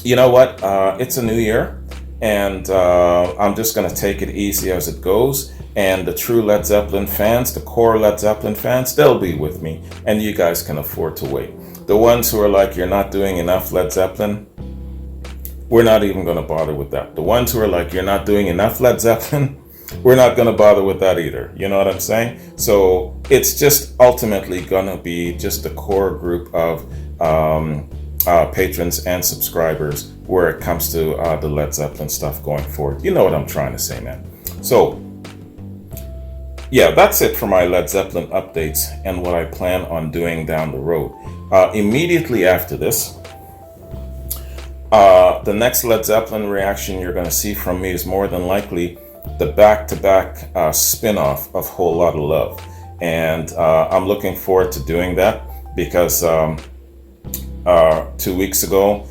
you know what? It's a new year, and I'm just going to take it easy as it goes. And the true Led Zeppelin fans, the core Led Zeppelin fans, they'll be with me, and you guys can afford to wait. The ones who are like, you're not doing enough Led Zeppelin, we're not even going to bother with that. The ones who are like, you're not doing enough Led Zeppelin, we're not going to bother with that either. You know what I'm saying? So it's just ultimately going to be just a core group of patrons and subscribers where it comes to the Led Zeppelin stuff going forward. You know what I'm trying to say, man. So yeah, that's it for my Led Zeppelin updates and what I plan on doing down the road. Immediately after this, the next Led Zeppelin reaction you're going to see from me is more than likely the back-to-back spin-off of Whole Lotta Love. And I'm looking forward to doing that because 2 weeks ago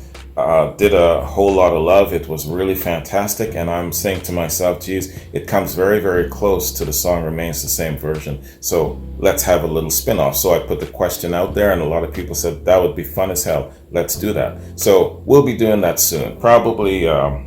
did a Whole Lotta Love. It was really fantastic, and I'm saying to myself, geez, it comes very, very close to the song Remains the Same version. So let's have a little spin-off. So I put the question out there, and a lot of people said that would be fun as hell. Let's do that. So we'll be doing that soon, probably in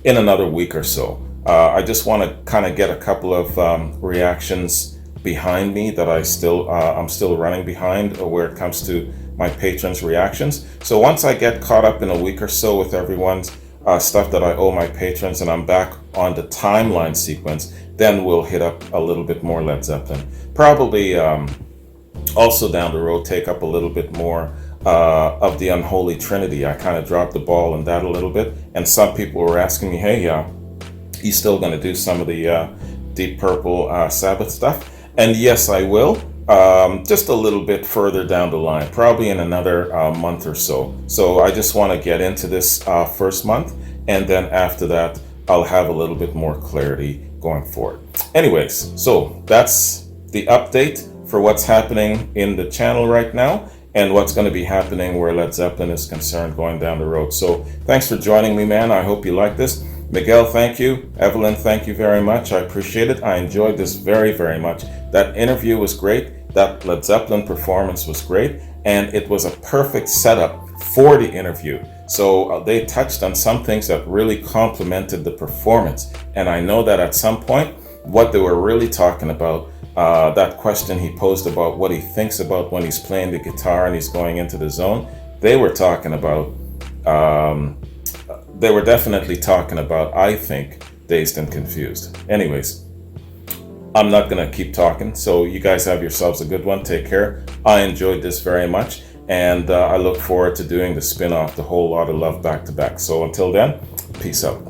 another week or so. I just want to kind of get a couple of reactions behind me that I'm still running behind where it comes to my patrons' reactions. So once I get caught up in a week or so with everyone's stuff that I owe my patrons and I'm back on the timeline sequence, then we'll hit up a little bit more Led Zeppelin. Probably also down the road take up a little bit more of the Unholy Trinity. I kind of dropped the ball on that a little bit, and some people were asking me, hey, you still going to do some of the Deep Purple Sabbath stuff? And yes, I will. Just a little bit further down the line, probably in another month or so. So I just want to get into this first month, and then after that, I'll have a little bit more clarity going forward. Anyways, so that's the update for what's happening in the channel right now and what's going to be happening where Led Zeppelin is concerned going down the road. So thanks for joining me, man. I hope you like this. Miguel, thank you. Evelyn, thank you very much. I appreciate it. I enjoyed this very, very much. That interview was great. That Led Zeppelin performance was great. And it was a perfect setup for the interview. So they touched on some things that really complemented the performance. And I know that at some point, what they were really talking about, that question he posed about what he thinks about when he's playing the guitar and he's going into the zone, they were talking about, they were definitely talking about, I think, Dazed and Confused. Anyways, I'm not going to keep talking. So you guys have yourselves a good one. Take care. I enjoyed this very much. And I look forward to doing the spin-off, the Whole Lotta Love back to back. So until then, peace out.